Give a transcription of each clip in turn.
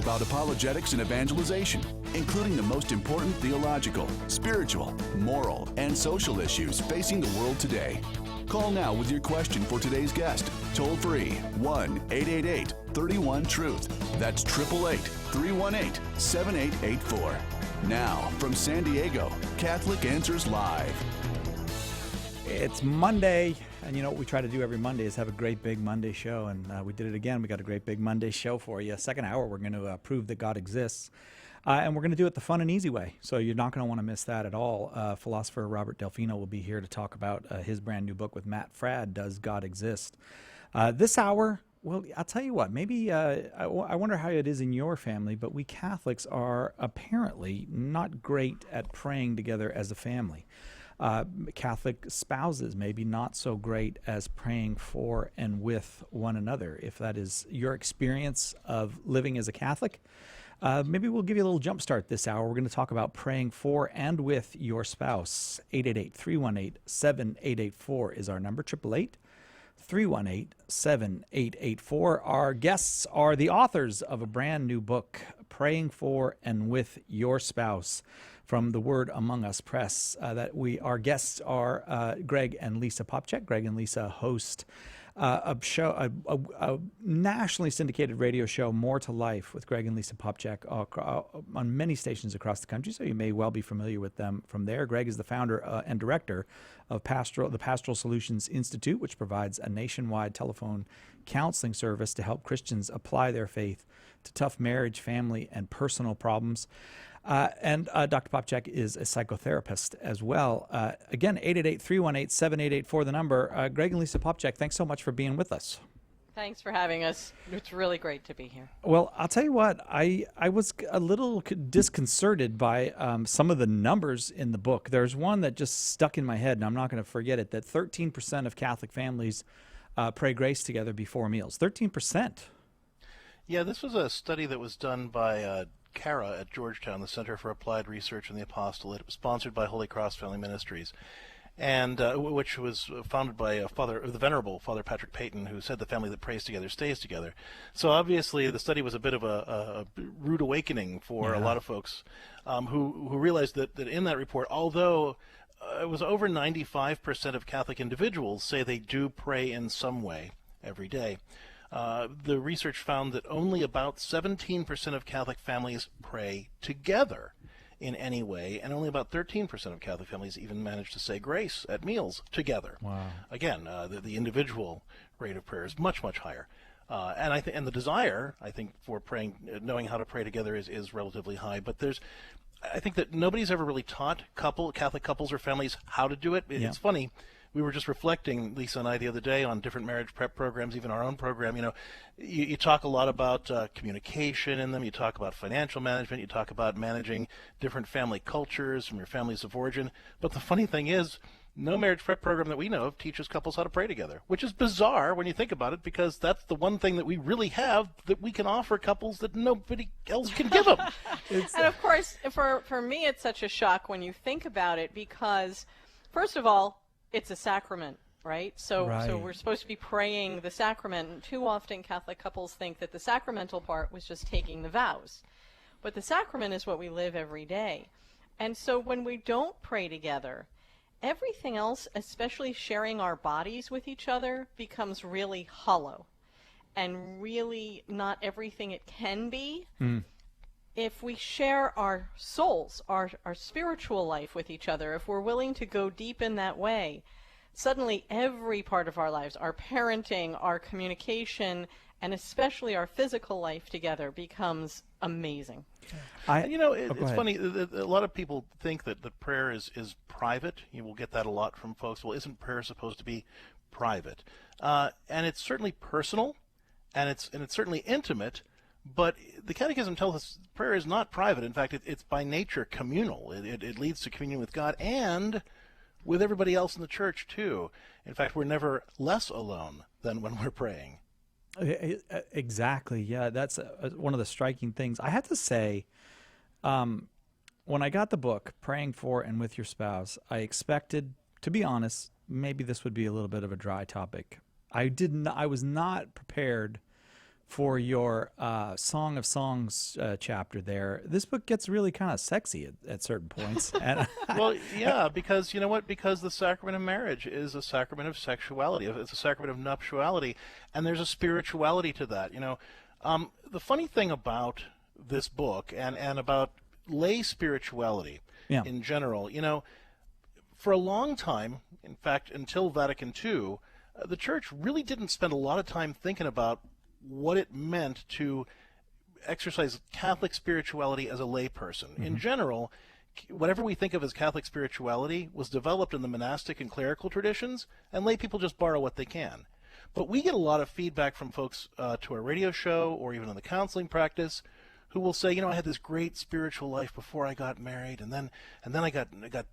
about apologetics and evangelization, including the most important theological, spiritual, moral, and social issues facing the world today. Call now with your question for today's guest. Toll free 1-888-31-TRUTH. That's 888-318-7884. Now, from San Diego, Catholic Answers Live. It's Monday, and you know what we try to do every Monday is have a great big Monday show, and we did it again. We got a great big Monday show for you. Second hour, we're going to prove that God exists, and we're going to do it the fun and easy way, so you're not going to want to miss that at all. Philosopher Robert Delfino will be here to talk about his brand new book with Matt Fradd, Does God Exist? This hour, well, I'll tell you what, maybe I wonder how it is in your family, but we Catholics are apparently not great at praying together as a family. Catholic spouses maybe not so great as praying for and with one another. If that is your experience of living as a Catholic, maybe we'll give you a little jump start this hour. We're going to talk about praying for and with your spouse. 888-318-7884 is our number. 888-318-7884. Our guests are the authors of a brand new book, Praying for and with Your Spouse, from the Word Among Us Press. Our guests are Greg and Lisa Popcak. Greg and Lisa host a nationally syndicated radio show, More to Life, with Greg and Lisa Popcak on many stations across the country, so you may well be familiar with them from there. Greg is the founder and director of the Pastoral Solutions Institute, which provides a nationwide telephone counseling service to help Christians apply their faith to tough marriage, family, and personal problems. And Dr. Popcak is a psychotherapist as well. Again, 888-318-7884, the number. Greg and Lisa Popcak, thanks so much for being with us. Thanks for having us. It's really great to be here. Well, I'll tell you what, I was a little disconcerted by some of the numbers in the book. There's one that just stuck in my head, and I'm not going to forget it, that 13% of Catholic families pray grace together before meals. 13%. Yeah, this was a study that was done by CARA at Georgetown, the Center for Applied Research in the Apostolate. It was sponsored by Holy Cross Family Ministries, and which was founded by the Venerable Father Patrick Peyton, who said the family that prays together stays together. So obviously the study was a bit of a rude awakening for a lot of folks who realized that in that report, although it was over 95% of Catholic individuals say they do pray in some way every day, the research found that only about 17% of Catholic families pray together in any way, and only about 13% of Catholic families even manage to say grace at meals together. Wow. Again, the individual rate of prayer is much, much higher. And the desire, I think, for praying, knowing how to pray together is relatively high. But I think that nobody's ever really taught Catholic couples or families how to do it. It's funny. We were just reflecting, Lisa and I, the other day on different marriage prep programs, even our own program. You know, you talk a lot about communication in them. You talk about financial management. You talk about managing different family cultures from your families of origin. But the funny thing is, no marriage prep program that we know of teaches couples how to pray together, which is bizarre when you think about it, because that's the one thing that we really have that we can offer couples that nobody else can give them. And of course, for me, it's such a shock when you think about it, because, first of all, it's a sacrament, right? So we're supposed to be praying the sacrament. And too often Catholic couples think that the sacramental part was just taking the vows. But the sacrament is what we live every day. And so when we don't pray together, everything else, especially sharing our bodies with each other, becomes really hollow and really not everything it can be. If we share our souls, our spiritual life with each other, if we're willing to go deep in that way, suddenly every part of our lives, our parenting, our communication, and especially our physical life together becomes amazing. It's funny, a lot of people think that prayer is private. You will get that a lot from folks. Well, isn't prayer supposed to be private? And it's certainly personal, and it's certainly intimate. But the Catechism tells us prayer is not private. In fact, it's by nature communal. It leads to communion with God and with everybody else in the church, too. In fact, we're never less alone than when we're praying. Exactly. Yeah, that's one of the striking things. I have to say, when I got the book, Praying for and with Your Spouse, I expected, to be honest, maybe this would be a little bit of a dry topic. I was not prepared for your Song of Songs chapter there. This book gets really kind of sexy at certain points. And well, yeah, because you know what? Because the sacrament of marriage is a sacrament of sexuality. It's a sacrament of nuptiality, and there's a spirituality to that. The funny thing about this book and about lay spirituality in general, for a long time, in fact, until Vatican II, the Church really didn't spend a lot of time thinking about what it meant to exercise Catholic spirituality as a layperson. Mm-hmm. In general, whatever we think of as Catholic spirituality was developed in the monastic and clerical traditions, and lay people just borrow what they can. But we get a lot of feedback from folks to our radio show or even in the counseling practice who will say, I had this great spiritual life before I got married, and then I got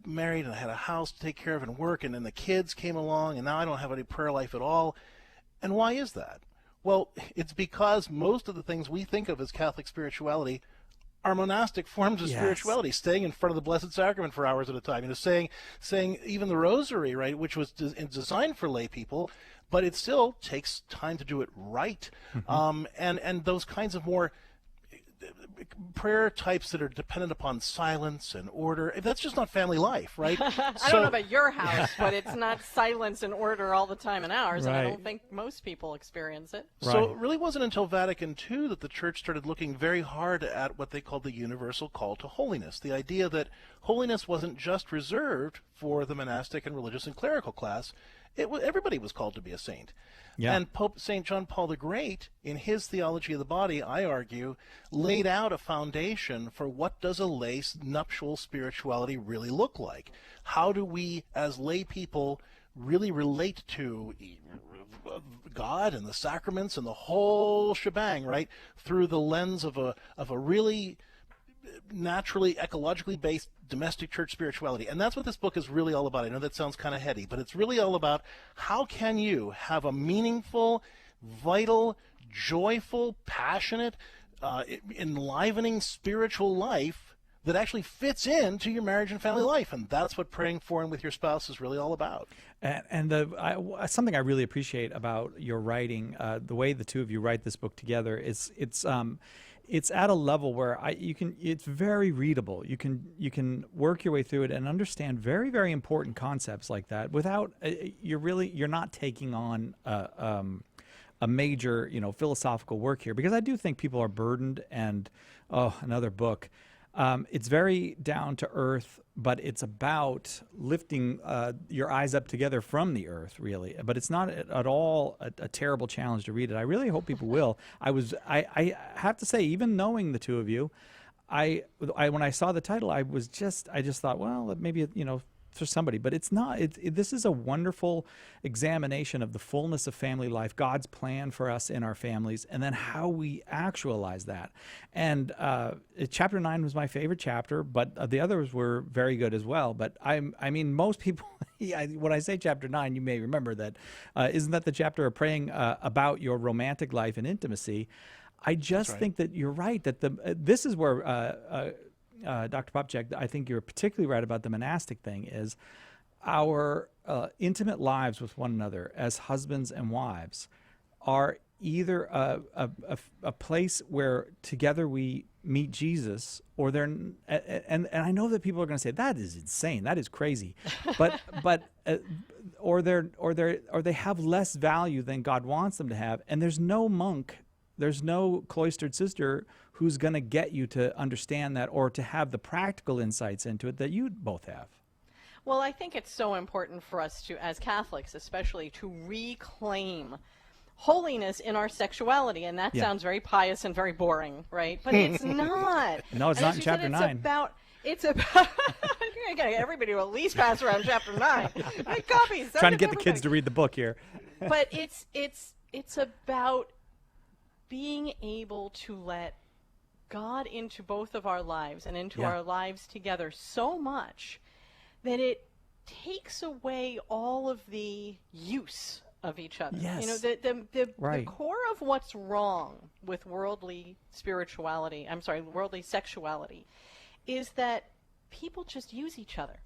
married and I had a house to take care of and work, and then the kids came along, and now I don't have any prayer life at all. And why is that? Well, it's because most of the things we think of as Catholic spirituality are monastic forms of spirituality, staying in front of the Blessed Sacrament for hours at a time, saying even the Rosary, right, which was designed for lay people, but it still takes time to do it right. Mm-hmm. And those kinds of more prayer types that are dependent upon silence and order, that's just not family life, right? I don't know about your house, but it's not silence and order all the time in ours, and I don't think most people experience it. So it really wasn't until Vatican II that the Church started looking very hard at what they called the universal call to holiness, the idea that holiness wasn't just reserved for the monastic and religious and clerical class. Everybody was called to be a saint. Yeah. And Pope St. John Paul the Great, in his Theology of the Body, I argue, laid out a foundation for what does a lay nuptial spirituality really look like. How do we, as lay people, really relate to God and the sacraments and the whole shebang, right, through the lens of a really naturally, ecologically based domestic church spirituality. And that's what this book is really all about. I know that sounds kind of heady, but it's really all about how can you have a meaningful, vital, joyful, passionate, enlivening spiritual life that actually fits into your marriage and family life. And that's what praying for and with your spouse is really all about. And something I really appreciate about your writing, the way the two of you write this book together, is it's at a level where it's very readable. You can work your way through it and understand very, very important concepts like that without you're not taking on a major philosophical work here, because I do think people are burdened. And another book. It's very down to earth, but it's about lifting your eyes up together from the earth, really. But it's not at all a terrible challenge to read it. I really hope people will. I have to say, even knowing the two of you, when I saw the title, I just thought, well, maybe for somebody, but it's not. This is a wonderful examination of the fullness of family life, God's plan for us in our families, and then how we actualize that. And chapter 9 was my favorite chapter, but the others were very good as well. But I mean, most people, when I say chapter 9, you may remember that isn't that the chapter of praying about your romantic life and intimacy? I just think that you're right, that this is where Dr. Popcak, I think you're particularly right about the monastic thing, is our intimate lives with one another as husbands and wives are either a place where together we meet Jesus, or they're and I know that people are going to say that is insane, that is crazy, but or they have less value than God wants them to have, and there's no monk, there's no cloistered sister who's going to get you to understand that or to have the practical insights into it that you both have. Well, I think it's so important for us to, as Catholics especially, to reclaim holiness in our sexuality. And that sounds very pious and very boring, right? But it's not. No, it's not in chapter 9. It's about I gotta get everybody to at least pass around chapter 9. Make copies. Trying to get the kids to read the book here. But it's about being able to let God into both of our lives and into our lives together so much that it takes away all of the use of each other. Yes. The core of what's wrong with worldly sexuality is that people just use each other.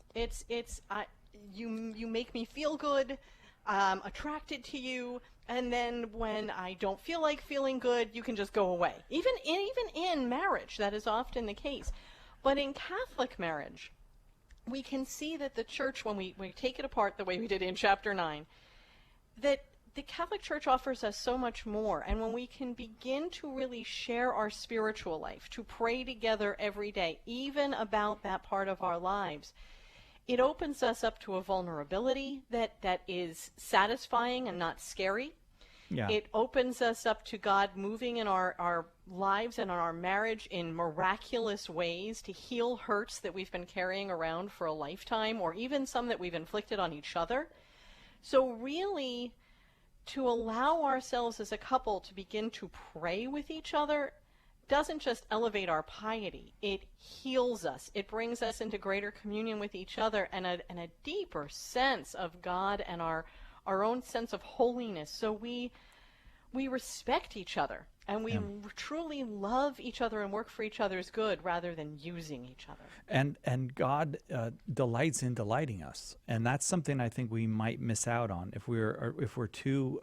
You make me feel good, I'm attracted to you, And then when I don't feel like feeling good, you can just go away. Even in marriage, that is often the case. But in Catholic marriage, we can see that the church, when we take it apart the way we did in chapter 9, that the Catholic Church offers us so much more. And when we can begin to really share our spiritual life, to pray together every day, even about that part of our lives, it opens us up to a vulnerability that is satisfying and not scary. Yeah. It opens us up to God moving in our lives and in our marriage in miraculous ways to heal hurts that we've been carrying around for a lifetime, or even some that we've inflicted on each other. So really, to allow ourselves as a couple to begin to pray with each other doesn't just elevate our piety, it heals us. It brings us into greater communion with each other and a deeper sense of God and our own sense of holiness. So we respect each other, and we truly love each other and work for each other's good rather than using each other. And God delights in delighting us, and that's something I think we might miss out on if we're too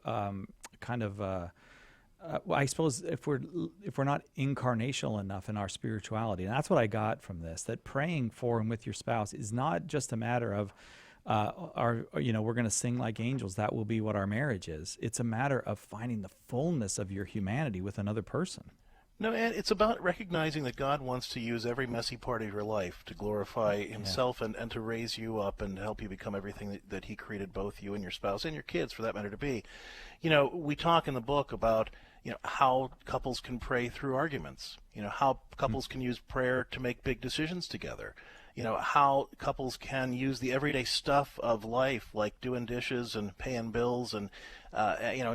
well, I suppose if we're not incarnational enough in our spirituality. And that's what I got from this, that praying for and with your spouse is not just a matter of we're going to sing like angels. That will be what our marriage is. It's a matter of finding the fullness of your humanity with another person. No, and it's about recognizing that God wants to use every messy part of your life to glorify himself and to raise you up and help you become everything that he created both you and your spouse and your kids, for that matter, to be. We talk in the book about how couples can pray through arguments, how couples can use prayer to make big decisions together, how couples can use the everyday stuff of life, like doing dishes and paying bills and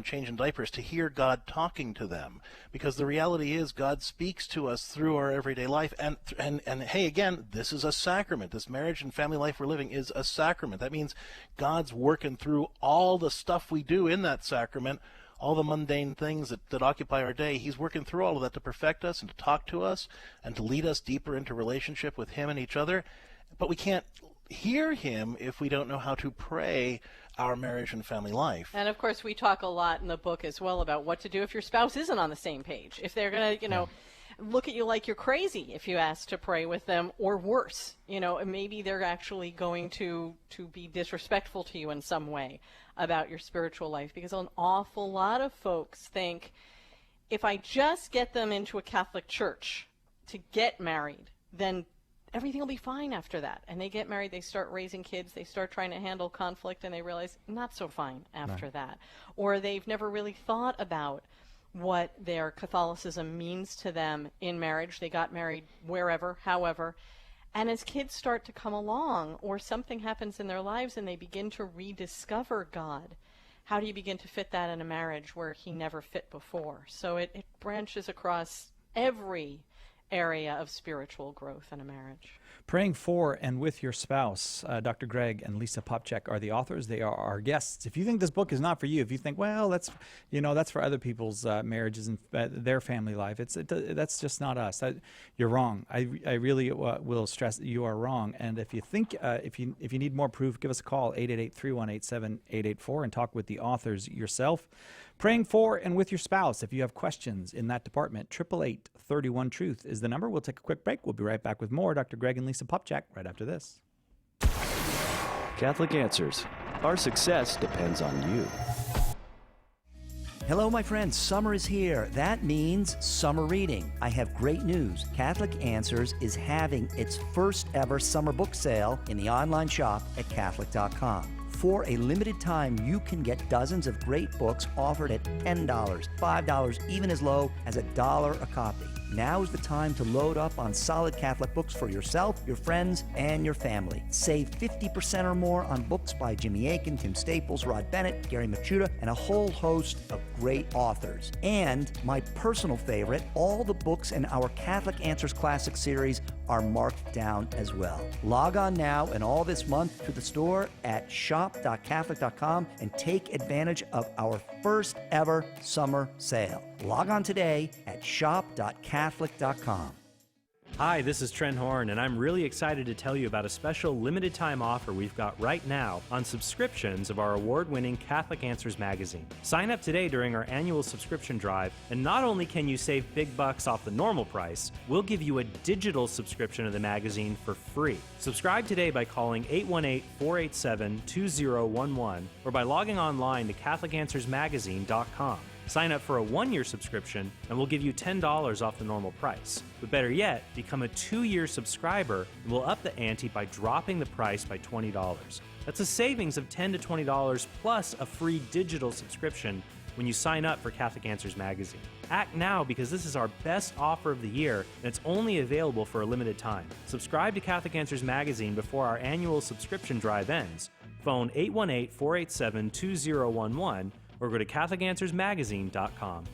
changing diapers, to hear God talking to them. Because the reality is God speaks to us through our everyday life. And hey, again, this is a sacrament. This marriage and family life we're living is a sacrament. That means God's working through all the stuff we do in that sacrament, all the mundane things that occupy our day. He's working through all of that to perfect us and to talk to us and to lead us deeper into relationship with him and each other. But we can't hear him if we don't know how to pray our marriage and family life. And of course, we talk a lot in the book as well about what to do if your spouse isn't on the same page. If they're going to, look at you like you're crazy if you ask to pray with them, or worse, maybe they're actually going to be disrespectful to you in some way about your spiritual life. Because an awful lot of folks think, if I just get them into a Catholic church to get married, then everything will be fine after that. And they get married, they start raising kids, they start trying to handle conflict, and they realize not so fine after that. Or they've never really thought about what their Catholicism means to them in marriage. They got married wherever, however. And as kids start to come along, or something happens in their lives and they begin to rediscover God, how do you begin to fit that in a marriage where he never fit before? So it branches across every area of spiritual growth in a marriage. Praying for and with your spouse. Dr. Greg and Lisa Popcak are the authors. They are our guests. If you think this book is not for you, if you think, well, that's for other people's marriages and their family life, that's just not us. You're wrong. I really will stress that you are wrong. And if you think if you need more proof, give us a call, 888-318-7884, and talk with the authors yourself. Praying for and with your spouse. If you have questions in that department, 888-31-TRUTH is the number. We'll take a quick break. We'll be right back with more Dr. Greg and Lisa Popcak right after this. Catholic Answers. Our success depends on you. Hello, my friends. Summer is here. That means summer reading. I have great news. Catholic Answers is having its first ever summer book sale in the online shop at Catholic.com. For a limited time, you can get dozens of great books offered at $10, $5, even as low as $1 a copy. Now is the time to load up on solid Catholic books for yourself, your friends, and your family. Save 50% or more on books by Jimmy Akin, Tim Staples, Rod Bennett, Gary Machuda, and a whole host of great authors. And my personal favorite, all the books in our Catholic Answers Classic series are marked down as well. Log on now and all this month to the store at shop.catholic.com and take advantage of our first ever summer sale. Log on today at shop.catholic.com. Hi, this is Trent Horn, and I'm really excited to tell you about a special limited-time offer we've got right now on subscriptions of our award-winning Catholic Answers magazine. Sign up today during our annual subscription drive, and not only can you save big bucks off the normal price, we'll give you a digital subscription of the magazine for free. Subscribe today by calling 818-487-2011 or by logging online to CatholicAnswersMagazine.com. Sign up for a 1-year subscription and we'll give you $10 off the normal price. But better yet, become a 2-year subscriber and we'll up the ante by dropping the price by $20. That's a savings of $10 to $20 plus a free digital subscription when you sign up for Catholic Answers Magazine. Act now because this is our best offer of the year and it's only available for a limited time. Subscribe to Catholic Answers Magazine before our annual subscription drive ends. Phone 818-487-2011 or go to CatholicAnswersMagazine.com.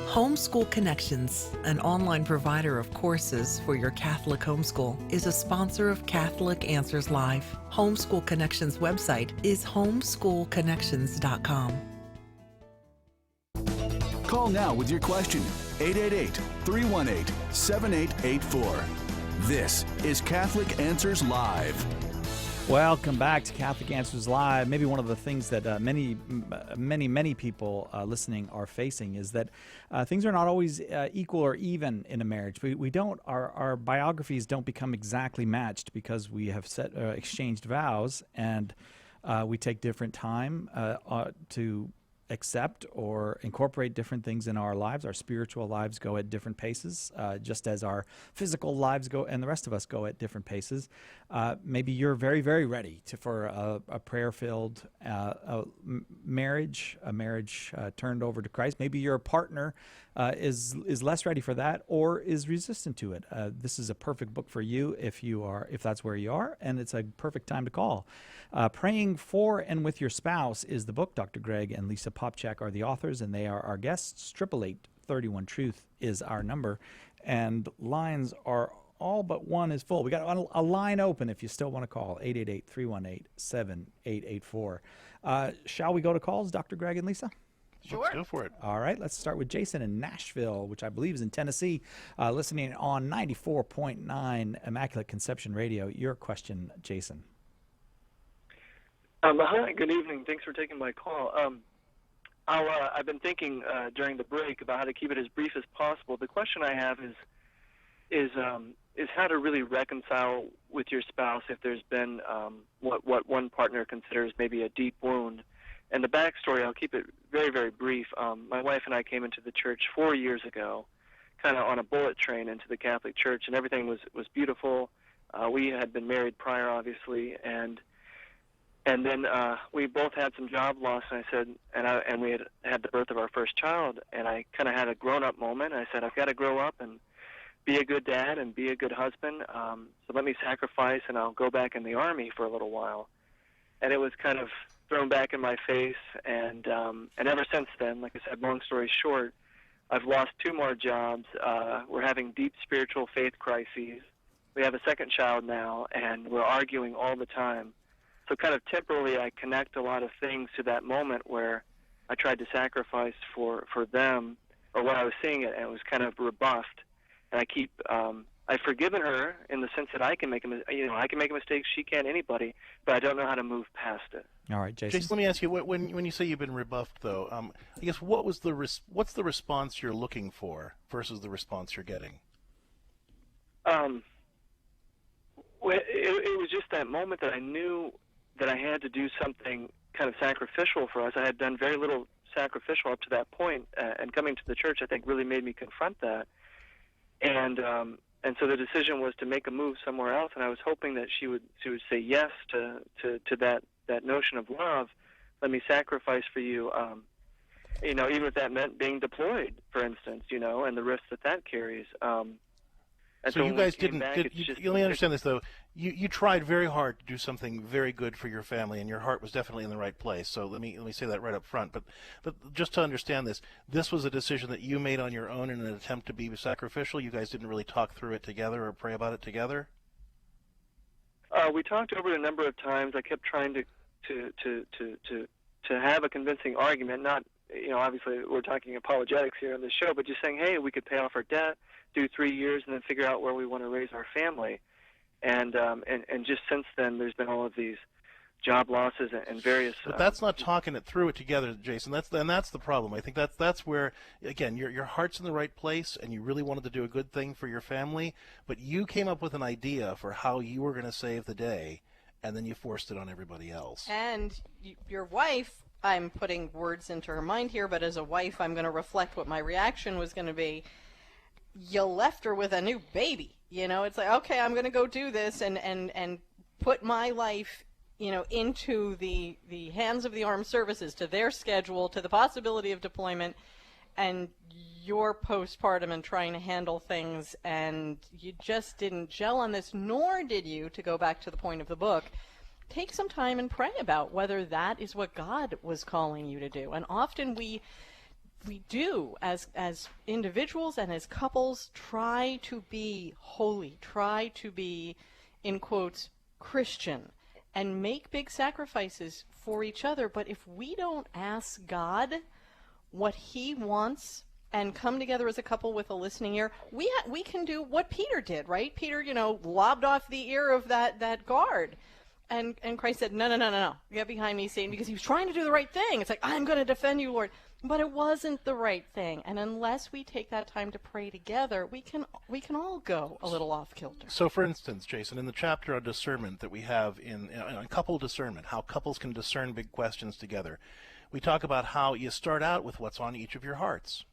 Homeschool Connections, an online provider of courses for your Catholic homeschool, is a sponsor of Catholic Answers Live. Homeschool Connections website is homeschoolconnections.com. Call now with your question. 888-318-7884. This is Catholic Answers Live. Welcome back to Catholic Answers Live. Maybe one of the things that many people listening are facing is that things are not always equal or even in a marriage. We don't, our biographies don't become exactly matched because we have exchanged vows and we take different time to accept or incorporate different things in our lives. Our spiritual lives go at different paces, just as our physical lives go, and the rest of us go at different paces. Maybe you're very, very ready for a prayer-filled marriage, a marriage turned over to Christ. Maybe your partner is less ready for that or is resistant to it. This is a perfect book for you if that's where you are, and it's a perfect time to call. Praying for and with Your Spouse is the book. Dr. Greg and Lisa Popcak are the authors, and they are our guests. 888-31-TRUTH is our number, and lines are all but one is full. We got a line open if you still want to call, 888-318-7884. Shall we go to calls, Dr. Greg and Lisa? Sure. Let's go for it. All right, let's start with Jason in Nashville, which I believe is in Tennessee, listening on 94.9 Immaculate Conception Radio. Your question, Jason. Hi, good evening. Thanks for taking my call. I've been thinking during the break about how to keep it as brief as possible. The question I have is how to really reconcile with your spouse if there's been what one partner considers maybe a deep wound. And the backstory, I'll keep it very, very brief. My wife and I came into the church 4 years ago, kind of on a bullet train into the Catholic Church, and everything was beautiful. We had been married prior, obviously, and then we both had some job loss, and I said, and we had the birth of our first child, and I kind of had a grown-up moment. I said, I've got to grow up and be a good dad and be a good husband, so let me sacrifice, and I'll go back in the Army for a little while. And it was kind of thrown back in my face, and ever since then, like I said, long story short, I've lost 2 more jobs. We're having deep spiritual faith crises. We have a second child now, and we're arguing all the time. So kind of temporarily, I connect a lot of things to that moment where I tried to sacrifice for them, or when I was seeing it, and it was kind of rebuffed. And I keep, I've forgiven her in the sense that I can make a mistake. She can't, anybody, but I don't know how to move past it. All right, Jason. Jason, let me ask you, when you say you've been rebuffed, though, I guess what's the response you're looking for versus the response you're getting? Well, it was just that moment that I knew that I had to do something kind of sacrificial for us. I had done very little sacrificial up to that point, and coming to the church, I think, really made me confront that. And so the decision was to make a move somewhere else, and I was hoping that she would say yes to that notion of love. Let me sacrifice for you, even if that meant being deployed, for instance, and the risks that carries. So you guys didn't. You let me understand this though. You tried very hard to do something very good for your family, and your heart was definitely in the right place. So let me say that right up front. But just to understand this was a decision that you made on your own in an attempt to be sacrificial. You guys didn't really talk through it together or pray about it together. We talked over it a number of times. I kept trying to have a convincing argument, not obviously we're talking apologetics here on this show, but just saying, hey, we could pay off our debt, do 3 years, and then figure out where we want to raise our family. And just since then, there's been all of these job losses and various. But that's not talking it through it together, Jason. That's the problem. I think that's where, again, your heart's in the right place, and you really wanted to do a good thing for your family, but you came up with an idea for how you were going to save the day, and then you forced it on everybody else. And your wife, I'm putting words into her mind here, but as a wife, I'm going to reflect what my reaction was going to be. You left her with a new baby. It's like, okay, I'm going to go do this and put my life into the hands of the armed services, to their schedule, to the possibility of deployment, and you're postpartum and trying to handle things, and you just didn't gel on this, nor did you, to go back to the point of the book, take some time and pray about whether that is what God was calling you to do. And often we do, as individuals and as couples, try to be holy, try to be, in quotes, Christian, and make big sacrifices for each other. But if we don't ask God what he wants and come together as a couple with a listening ear, we can do what Peter did, right? Peter, lobbed off the ear of that guard. And Christ said, no, get behind me, Satan, because he was trying to do the right thing. It's like, I'm going to defend you, Lord. But it wasn't the right thing. And unless we take that time to pray together, we can all go a little off kilter. So, for instance, Jason, in the chapter on discernment that we have in couple discernment, how couples can discern big questions together, we talk about how you start out with what's on each of your hearts.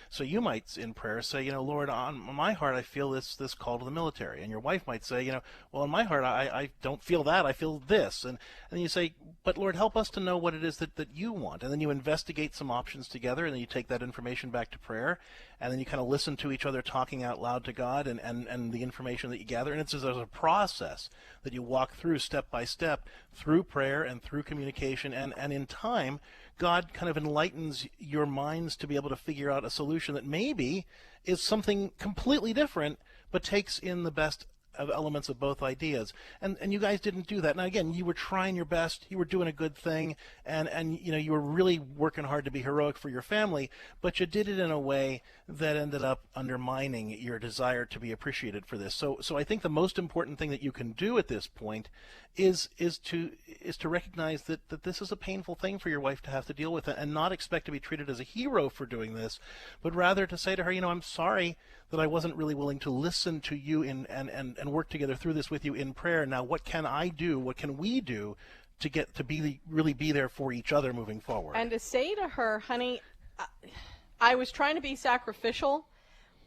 So you might in prayer say, Lord, on my heart I feel this call to the military, and your wife might say, well, in my heart I don't feel that, I feel this, and then you say, but Lord, help us to know what it is that you want, and then you investigate some options together, and then you take that information back to prayer, and then you kind of listen to each other talking out loud to God and the information that you gather, and it's as a process that you walk through step by step through prayer and through communication, and in time God kind of enlightens your minds to be able to figure out a solution that maybe is something completely different, but takes in the best of elements of both ideas. And you guys didn't do that. Now, again, you were trying your best. You were doing a good thing. And you were really working hard to be heroic for your family, but you did it in a way that ended up undermining your desire to be appreciated for this. So I think the most important thing that you can do at this point is to recognize that this is a painful thing for your wife to have to deal with, and not expect to be treated as a hero for doing this, but rather to say to her, I'm sorry that I wasn't really willing to listen to you and work together through this with you in prayer. Now, what can I do? What can we do to get to really be there for each other moving forward? And to say to her, honey, I was trying to be sacrificial,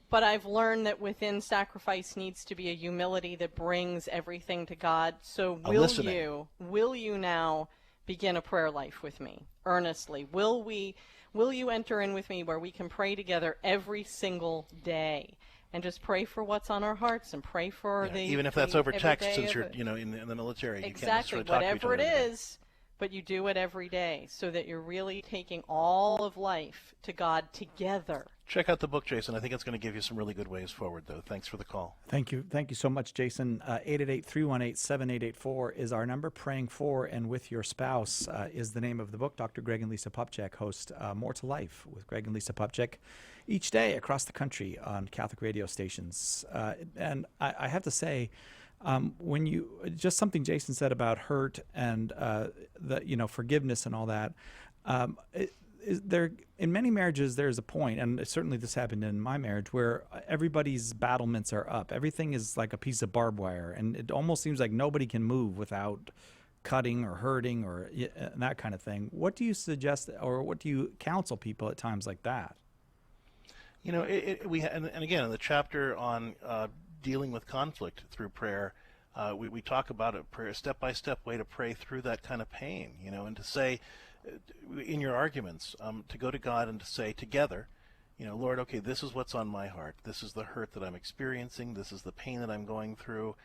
but I've learned that within sacrifice needs to be a humility that brings everything to God. So will you now begin a prayer life with me earnestly? Will you enter in with me where we can pray together every single day and just pray for what's on our hearts and pray for even if that's over text, since you're in the military. Exactly, you can't whatever it is, but you do it every day so that you're really taking all of life to God together. Check out the book, Jason. I think it's going to give you some really good ways forward, though. Thanks for the call. Thank you so much, Jason. 888-318-7884 is our number. Praying for and with your spouse is the name of the book. Dr. Greg and Lisa Popcak host More to Life with Greg and Lisa Popcak each day across the country on Catholic radio stations. And I have to say, when you just something Jason said about hurt and forgiveness and all that, there in many marriages there's a point, and certainly this happened in my marriage, where everybody's battlements are up. Everything is like a piece of barbed wire, and it almost seems like nobody can move without cutting or hurting or that kind of thing. What do you suggest, or what do you counsel people at times like that? And again, in the chapter on dealing with conflict through prayer, we talk about a step-by-step way to pray through that kind of pain, and to say, in your arguments, to go to God and to say together, Lord, okay, this is what's on my heart. This is the hurt that I'm experiencing. This is the pain that I'm going through.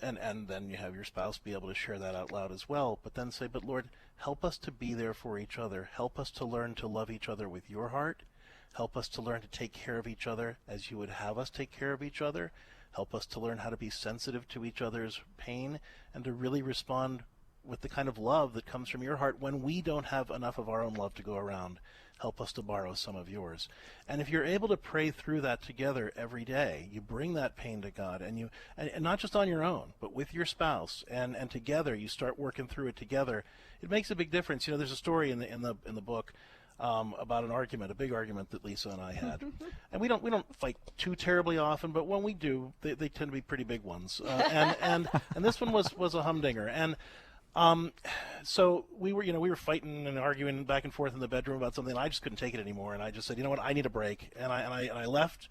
And then you have your spouse be able to share that out loud as well. But then say, but Lord, help us to be there for each other. Help us to learn to love each other with your heart. Help us to learn to take care of each other as you would have us take care of each other. Help us to learn how to be sensitive to each other's pain and to really respond with the kind of love that comes from your heart when we don't have enough of our own love to go around. Help us to borrow some of yours. And if you're able to pray through that together every day, you bring that pain to God, and not just on your own, but with your spouse, and together you start working through it together. It makes a big difference. There's a story in the book about a big argument that Lisa and I had, and we don't fight too terribly often, but when we do, they tend to be pretty big ones. And this one was a humdinger. And so we were fighting and arguing back and forth in the bedroom about something, and I just couldn't take it anymore. And I just said, you know what, I need a break. And I left,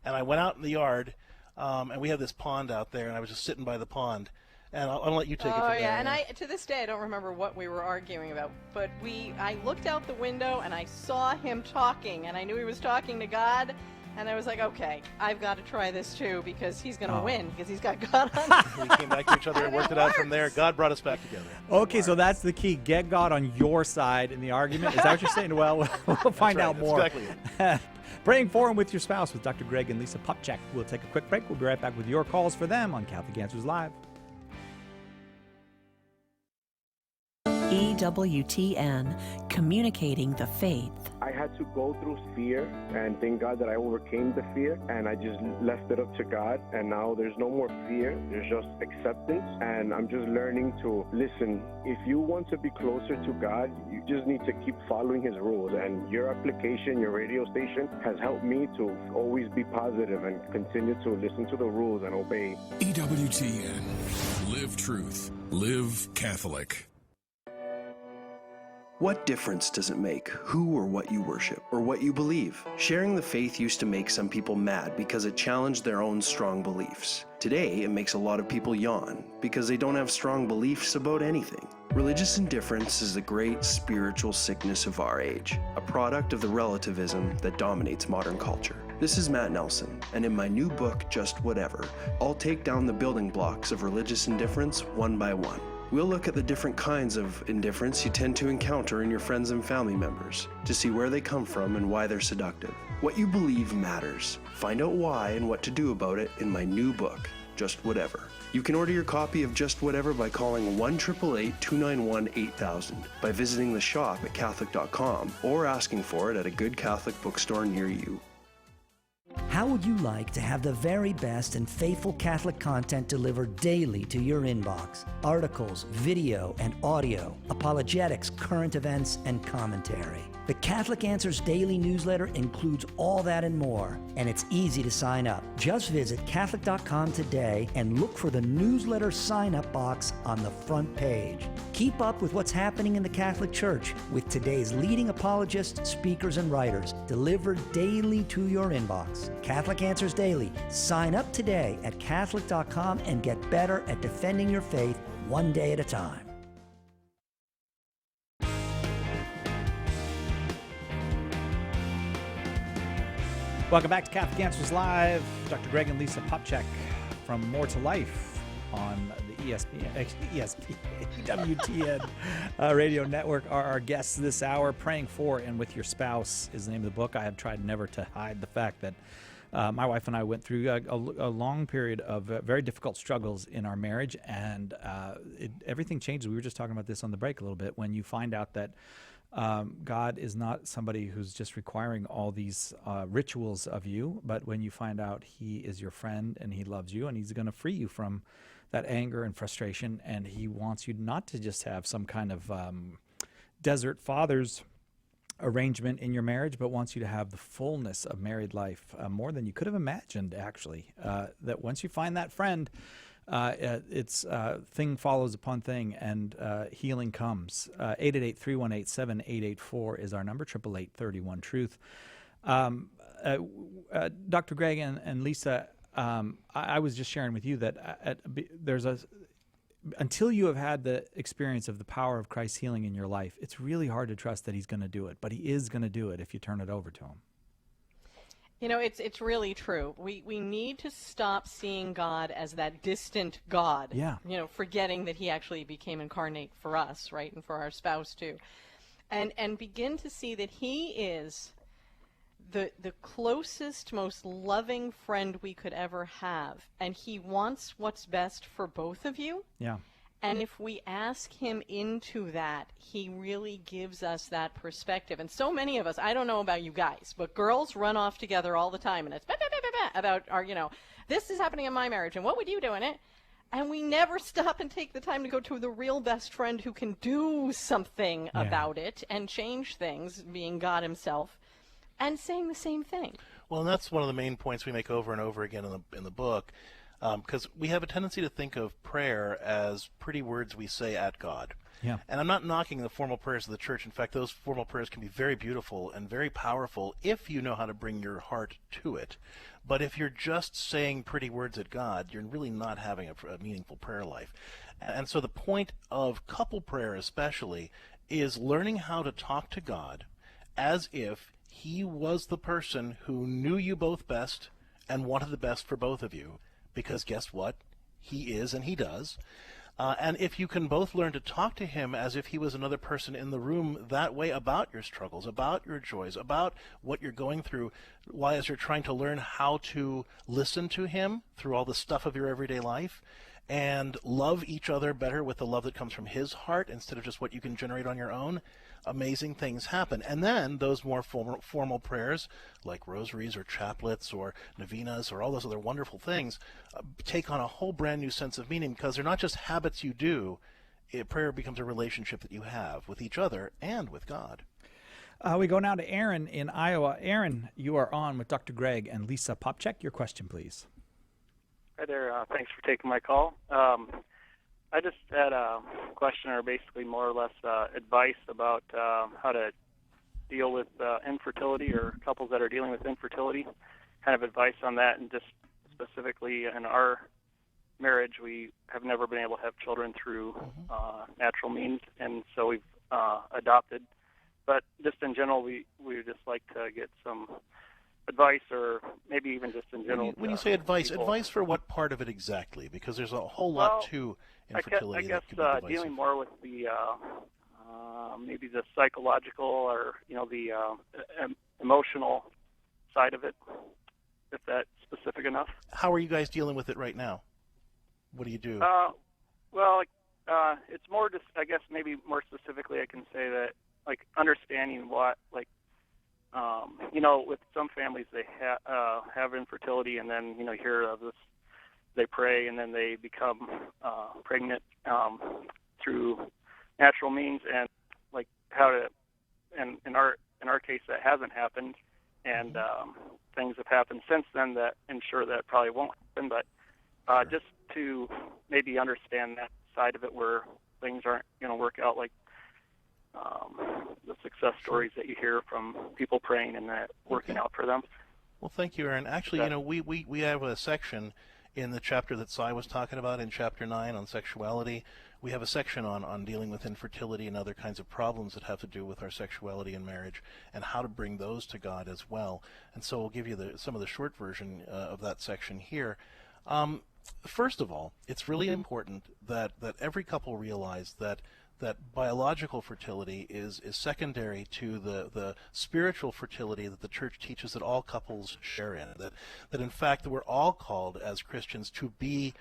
and I went out in the yard, and we had this pond out there, and I was just sitting by the pond. And I'll let you take it from there. Oh, yeah, and to this day I don't remember what we were arguing about, but I looked out the window and I saw him talking, and I knew he was talking to God, and I was like, okay, I've got to try this too, because he's going to win, because he's got God on his We came back to each other and worked it out from there. God brought us back together. Okay, so that's the key. Get God on your side in the argument. Is that what you're saying? Well, we'll find out more. That's exactly it. Praying for and with your spouse with Dr. Greg and Lisa Popcak. We'll take a quick break. We'll be right back with your calls for them on Catholic Answers Live. EWTN, communicating the faith. I had to go through fear, and thank God that I overcame the fear, and I just left it up to God, and now there's no more fear, there's just acceptance, and I'm just learning to listen. If you want to be closer to God, you just need to keep following His rules, and your application, your radio station, has helped me to always be positive and continue to listen to the rules and obey. EWTN. Live truth. Live Catholic. What difference does it make who or what you worship, or what you believe? Sharing the faith used to make some people mad because it challenged their own strong beliefs. Today, it makes a lot of people yawn because they don't have strong beliefs about anything. Religious indifference is the great spiritual sickness of our age, a product of the relativism that dominates modern culture. This is Matt Nelson, and in my new book, Just Whatever, I'll take down the building blocks of religious indifference one by one. We'll look at the different kinds of indifference you tend to encounter in your friends and family members to see where they come from and why they're seductive. What you believe matters. Find out why and what to do about it in my new book, Just Whatever. You can order your copy of Just Whatever by calling 1-888-291-8000, by visiting the shop at Catholic.com, or asking for it at a good Catholic bookstore near you. How would you like to have the very best and faithful Catholic content delivered daily to your inbox? Articles, video, and audio, apologetics, current events, and commentary. The Catholic Answers Daily newsletter includes all that and more, and it's easy to sign up. Just visit Catholic.com today and look for the newsletter sign-up box on the front page. Keep up with what's happening in the Catholic Church with today's leading apologists, speakers, and writers, delivered daily to your inbox. Catholic Answers Daily. Sign up today at Catholic.com and get better at defending your faith one day at a time. Welcome back to Catholic Answers Live. Dr. Greg and Lisa Popcak from More to Life on the EWTN radio network are our guests this hour. Praying for and with your spouse is the name of the book. I have tried never to hide the fact that my wife and I went through a long period of very difficult struggles in our marriage, and everything changes. We were just talking about this on the break a little bit. When you find out that God is not somebody who's just requiring all these rituals of you, but when you find out He is your friend and He loves you and He's going to free you from that anger and frustration, and He wants you not to just have some kind of desert fathers arrangement in your marriage, but wants you to have the fullness of married life, more than you could have imagined, actually. That once you find that friend, it's thing follows upon thing, and healing comes. 888-318-7884 is our number, 888-31-TRUTH. Dr. Greg and Lisa, I was just sharing with you that until you have had the experience of the power of Christ's healing in your life, it's really hard to trust that He's going to do it, but He is going to do it if you turn it over to Him. You know, it's really true. We need to stop seeing God as that distant God. Yeah. You know, forgetting that He actually became incarnate for us, right, and for our spouse too, and begin to see that He is the closest, most loving friend we could ever have, and He wants what's best for both of you. Yeah. And if we ask him into that, he really gives us that perspective. And so many of us, I don't know about you guys, but girls run off together all the time, and it's about our, this is happening in my marriage, and what would you do in it? And we never stop and take the time to go to the real best friend who can do something about it and change things, being God himself, and saying the same thing. Well, and that's one of the main points we make over and over again in the book, because we have a tendency to think of prayer as pretty words we say at God. Yeah. And I'm not knocking the formal prayers of the church. In fact, those formal prayers can be very beautiful and very powerful if you know how to bring your heart to it. But if you're just saying pretty words at God, you're really not having a meaningful prayer life. And so the point of couple prayer especially is learning how to talk to God as if he was the person who knew you both best and wanted the best for both of you. Because guess what? He is, and he does. And if you can both learn to talk to him as if he was another person in the room that way about your struggles, about your joys, about what you're going through, why as you're trying to learn how to listen to him through all the stuff of your everyday life, and love each other better with the love that comes from his heart instead of just what you can generate on your own, amazing things happen. And then those more formal prayers, like rosaries or chaplets or novenas or all those other wonderful things, take on a whole brand new sense of meaning, because they're not just habits you do. Prayer becomes a relationship that you have with each other and with God. We go now to Aaron in Iowa. Aaron, you are on with Dr. Greg and Lisa Popcak. Your question, please. Hi there. Thanks for taking my call. I just had a question, or basically more or less advice about how to deal with infertility, or couples that are dealing with infertility, kind of advice on that. And just specifically in our marriage, we have never been able to have children through natural means, and so we've adopted. But just in general, we would just like to get some advice, or maybe even just in general. When you say advice, people. Advice for what part of it exactly? Because there's a whole lot to infertility. I guess dealing more with the maybe the psychological, or the emotional side of it, if that's specific enough. How are you guys dealing with it right now? What do you do? Well, it's more just, I guess maybe more specifically, I can say that like understanding what with some families they have infertility, and then hear of this, they pray and then they become pregnant through natural means, and like how to, and in our case that hasn't happened, and things have happened since then that ensure that probably won't happen, but just to maybe understand that side of it where things aren't going to work out like the success stories that you hear from people praying and that working out for them. Well, thank you, Aaron. Actually, we have a section in the chapter that Cy was talking about in Chapter 9 on sexuality. We have a section on dealing with infertility and other kinds of problems that have to do with our sexuality and marriage, and how to bring those to God as well. And so we'll give you some of the short version of that section here. First of all, it's really important that every couple realize that biological fertility is secondary to the spiritual fertility that the church teaches that all couples share in. That in fact we're all called as Christians to be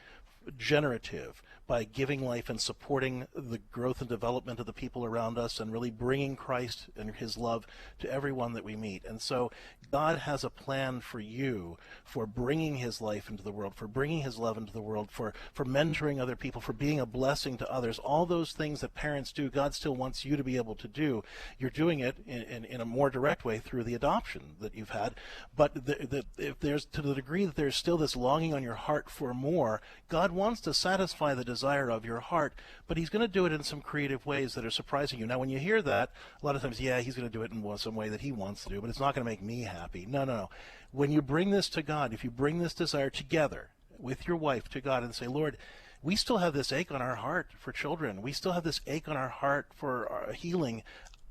generative by giving life and supporting the growth and development of the people around us, and really bringing Christ and his love to everyone that we meet. And so God has a plan for you for bringing his life into the world, for bringing his love into the world, for mentoring other people, for being a blessing to others. All those things that parents do, God still wants you to be able to do. You're doing it in a more direct way through the adoption that you've had. But if there's, to the degree that there's still this longing on your heart for more, God wants to satisfy the desire of your heart, but he's going to do it in some creative ways that are surprising you. Now, when you hear that, a lot of times, he's going to do it in some way that he wants to do, but it's not going to make me happy. No. When you bring this to God, if you bring this desire together with your wife to God and say, Lord, we still have this ache on our heart for children. We still have this ache on our heart for healing.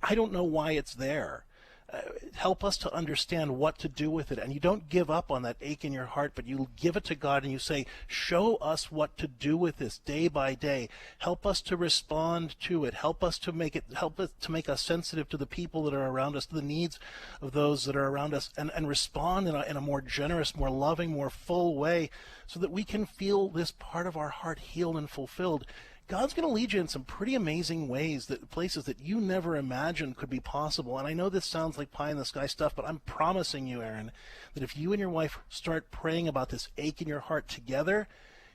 I don't know why it's there. Help us to understand what to do with it. And you don't give up on that ache in your heart, but you give it to God and you say, show us what to do with this day by day. Help us to respond to it. Help us to make us sensitive to the people that are around us, to the needs of those that are around us, and respond in a more generous, more loving, more full way, so that we can feel this part of our heart healed and fulfilled. God's going to lead you in some pretty amazing ways, places that you never imagined could be possible. And I know this sounds like pie-in-the-sky stuff, but I'm promising you, Aaron, that if you and your wife start praying about this ache in your heart together,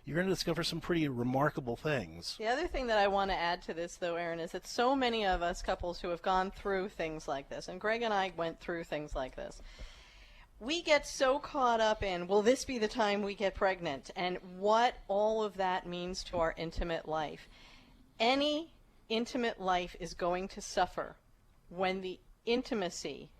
you're going to discover some pretty remarkable things. The other thing that I want to add to this, though, Aaron, is that so many of us couples who have gone through things like this, and Greg and I went through things like this, we get so caught up in, will this be the time we get pregnant, and what all of that means to our intimate life. Any intimate life is going to suffer when the intimacy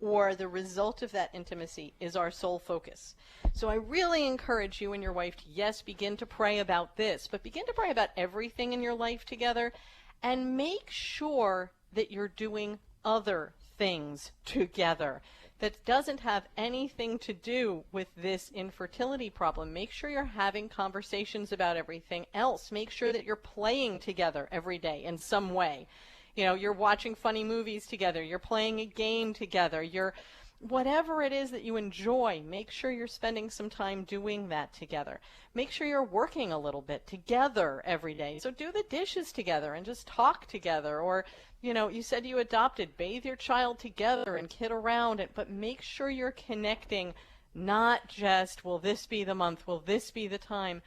or the result of that intimacy is our sole focus. So I really encourage you and your wife to, yes, begin to pray about this, but begin to pray about everything in your life together, and make sure that you're doing other things together that doesn't have anything to do with this infertility problem. Make sure you're having conversations about everything else. Make sure that you're playing together every day in some way. You know, you're watching funny movies together, you're playing a game together, you're whatever it is that you enjoy, make sure you're spending some time doing that together. Make sure you're working a little bit together every day. So do the dishes together and just talk together. Or, you know, you said you adopted, bathe your child together and kid around it, but make sure you're connecting, not just, will this be the month, will this be the time,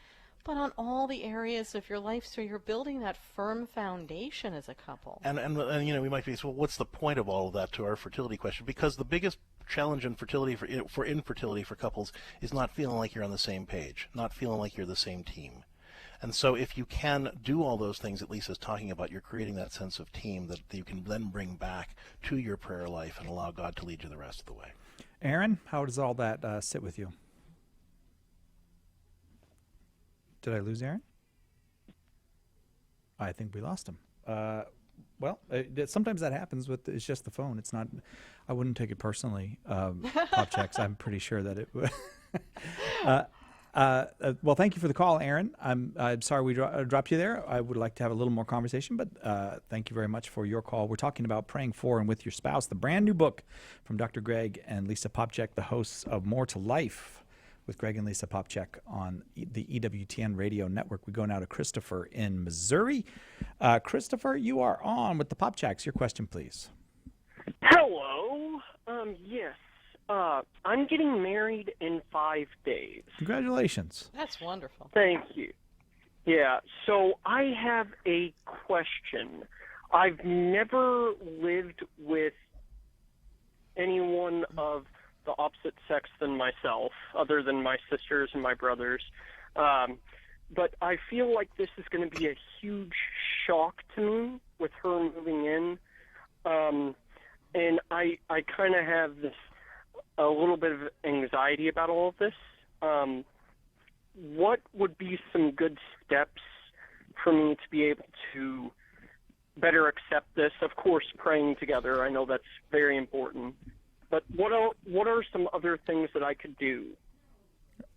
but on all the areas of your life, so you're building that firm foundation as a couple. And you know, we might be, well, what's the point of all of that to our fertility question? Because the biggest challenge in fertility for infertility for couples is not feeling like you're on the same page, not feeling like you're the same team. And so if you can do all those things that Lisa's talking about, you're creating that sense of team that you can then bring back to your prayer life and allow God to lead you the rest of the way. Aaron, how does all that sit with you? Did I lose Aaron? I think we lost him. Well, sometimes that happens with, it's just the phone. It's not, I wouldn't take it personally. Popcak's, I'm pretty sure that it would. Well, thank you for the call, Aaron. I'm sorry we dropped you there. I would like to have a little more conversation, but thank you very much for your call. We're talking about praying for and with your spouse, the brand new book from Dr. Greg and Lisa Popcak, the hosts of More to Life with Greg and Lisa Popcak on the EWTN radio network. We go now to Christopher in Missouri. Christopher, you are on with the Popcaks. Your question, please. Hello. Yes. I'm getting married in 5 days. Congratulations. That's wonderful. Thank you. Yeah, so I have a question. I've never lived with anyone of the opposite sex than myself, other than my sisters and my brothers. But I feel like this is going to be a huge shock to me with her moving in. And I kind of have a little bit of anxiety about all of this. What would be some good steps for me to be able to better accept this? Of course, praying together. I know that's very important. But what are some other things that I could do?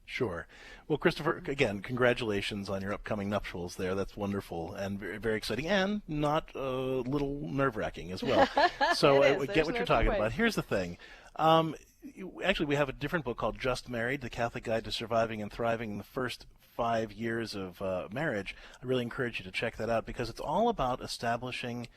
Sure. Well, Christopher, again, congratulations on your upcoming nuptials there. That's wonderful and very, very exciting, and not a little nerve-wracking as well. So I get what you're talking about. Here's the thing. Actually, we have a different book called Just Married, The Catholic Guide to Surviving and Thriving in the First 5 Years of Marriage. I really encourage you to check that out because it's all about establishing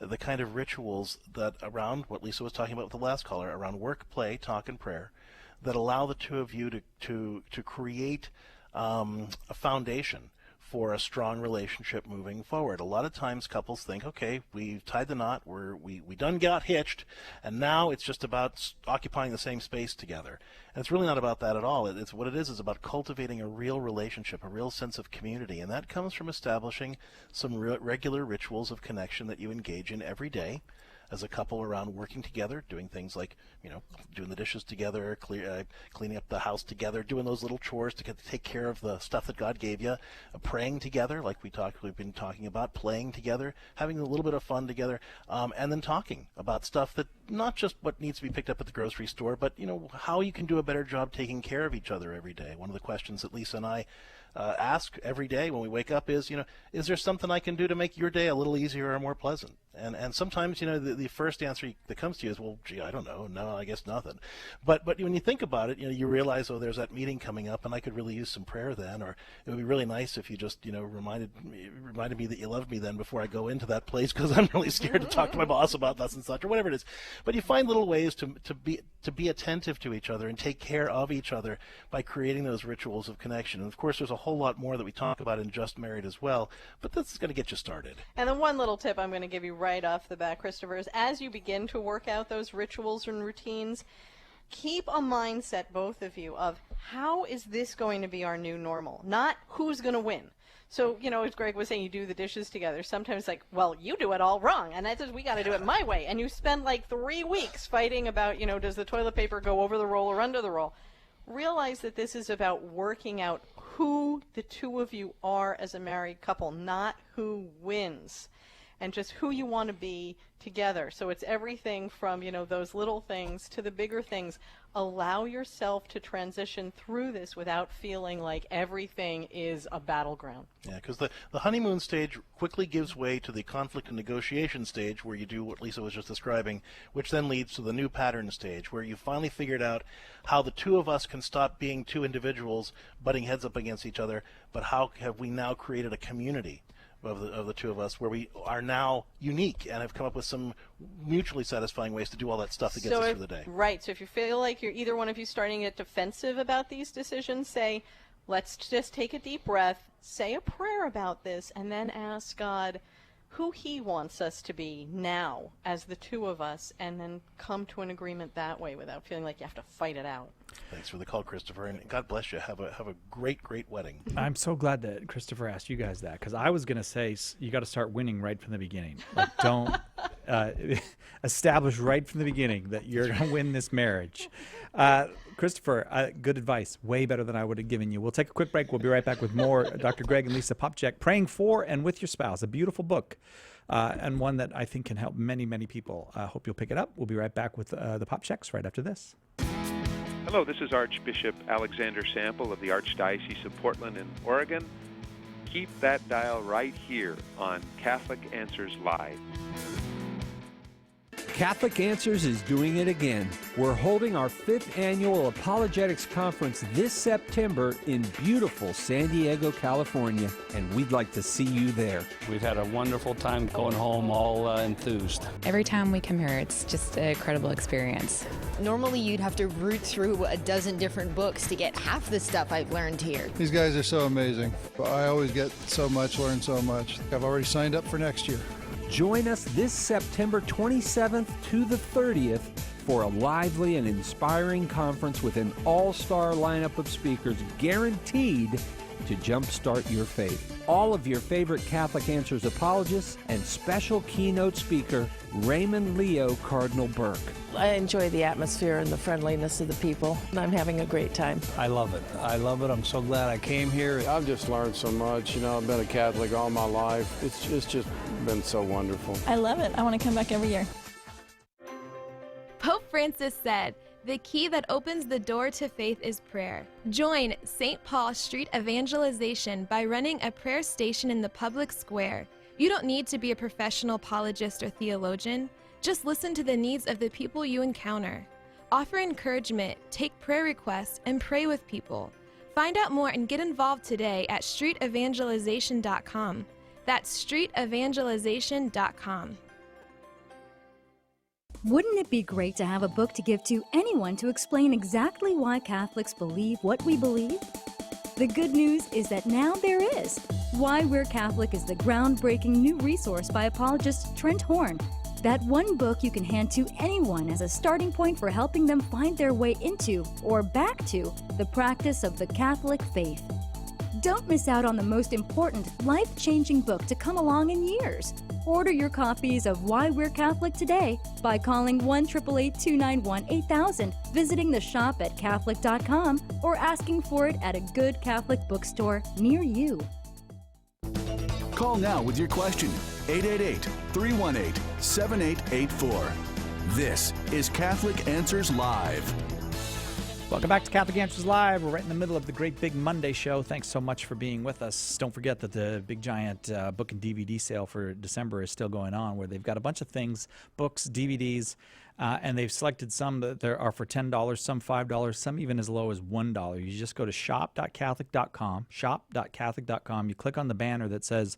the kind of rituals that around what Lisa was talking about with the last caller, around work, play, talk, and prayer, that allow the two of you to create a foundation for a strong relationship moving forward. A lot of times couples think, okay, we've tied the knot, we done got hitched, and now it's just about occupying the same space together. And it's really not about that at all. It's what it is about cultivating a real relationship, a real sense of community, and that comes from establishing some regular rituals of connection that you engage in every day as a couple around working together, doing things like, doing the dishes together, cleaning up the house together, doing those little chores to take care of the stuff that God gave you, praying together, like we've been talking about, playing together, having a little bit of fun together, and then talking about stuff that not just what needs to be picked up at the grocery store, but, how you can do a better job taking care of each other every day. One of the questions that Lisa and I ask every day when we wake up is, is there something I can do to make your day a little easier or more pleasant? And sometimes, the first answer that comes to you is, well, gee, I don't know. No, I guess nothing. But when you think about it, you realize, oh, there's that meeting coming up, and I could really use some prayer then, or it would be really nice if you just, reminded me that you loved me then before I go into that place, because I'm really scared to talk to my boss about this and such, or whatever it is. But you find little ways to be attentive to each other and take care of each other by creating those rituals of connection. And of course, there's a whole lot more that we talk about in Just Married as well, but that's going to get you started. And the one little tip I'm going to give you right off the bat, Christopher, is as you begin to work out those rituals and routines, keep a mindset, both of you, of how is this going to be our new normal, not who's going to win. So, as Greg was saying, you do the dishes together. Sometimes well, you do it all wrong, and that says we got to do it my way. And you spend 3 weeks fighting about, does the toilet paper go over the roll or under the roll? Realize that this is about working out who the two of you are as a married couple, not who wins, and just who you want to be together. So it's everything from, those little things to the bigger things. Allow yourself to transition through this without feeling like everything is a battleground. Yeah, because the honeymoon stage quickly gives way to the conflict and negotiation stage, where you do what Lisa was just describing, which then leads to the new pattern stage, where you finally figured out how the two of us can stop being two individuals butting heads up against each other, but how have we now created a community of the two of us, where we are now unique and have come up with some mutually satisfying ways to do all that stuff that gets us through the day. Right. So if you feel like you're either one of you starting to get defensive about these decisions, say, let's just take a deep breath, say a prayer about this, and then ask God who he wants us to be now as the two of us, and then come to an agreement that way without feeling like you have to fight it out. Thanks for the call, Christopher, and God bless you. Have a great wedding. I'm so glad that Christopher asked you guys that, because I was going to say you got to start winning right from the beginning. Don't establish right from the beginning that you're going to win this marriage. Christopher, good advice. Way better than I would have given you. We'll take a quick break. We'll be right back with more Dr. Greg and Lisa Popcak, Praying For and With Your Spouse, a beautiful book, and one that I think can help many, many people. I hope you'll pick it up. We'll be right back with the Popcaks right after this. Hello, this is Archbishop Alexander Sample of the Archdiocese of Portland in Oregon. Keep that dial right here on Catholic Answers Live. Catholic Answers is doing it again. We're holding our 5th annual Apologetics Conference this September in beautiful San Diego, California, and we'd like to see you there. We've had a wonderful time going home all enthused. Every time we come here, it's just an incredible experience. Normally you'd have to root through a dozen different books to get half the stuff I've learned here. These guys are so amazing. I always get so much, learn so much. I've already signed up for next year. Join us this September 27th to the 30th for a lively and inspiring conference with an all-star lineup of speakers guaranteed to jumpstart your faith. All of your favorite Catholic Answers apologists and special keynote speaker Raymond Leo Cardinal Burke. I enjoy the atmosphere and the friendliness of the people, and I'm having a great time. I love it. I love it. I'm so glad I came here. I've just learned so much. I've been a Catholic all my life. It's just been so wonderful. I love it. I want to come back every year. Pope Francis said, "The key that opens the door to faith is prayer." Join St. Paul Street Evangelization by running a prayer station in the public square. You don't need to be a professional apologist or theologian. Just listen to the needs of the people you encounter. Offer encouragement, take prayer requests, and pray with people. Find out more and get involved today at streetevangelization.com. That's streetevangelization.com. Wouldn't it be great to have a book to give to anyone to explain exactly why Catholics believe what we believe? The good news is that now there is. Why We're Catholic is the groundbreaking new resource by apologist Trent Horn. That one book you can hand to anyone as a starting point for helping them find their way into, or back to, the practice of the Catholic faith. Don't miss out on the most important, life-changing book to come along in years. Order your copies of Why We're Catholic today by calling 1-888-291-8000, visiting the shop at Catholic.com, or asking for it at a good Catholic bookstore near you. Call now with your question, 888-318-7884. This is Catholic Answers Live. Welcome back to Catholic Answers Live. We're right in the middle of the Great Big Monday show. Thanks so much for being with us. Don't forget that the big giant book and DVD sale for December is still going on, where they've got a bunch of things, books, DVDs, and they've selected some that there are for $10, some $5, some even as low as $1. You just go to shop.catholic.com, shop.catholic.com. You click on the banner that says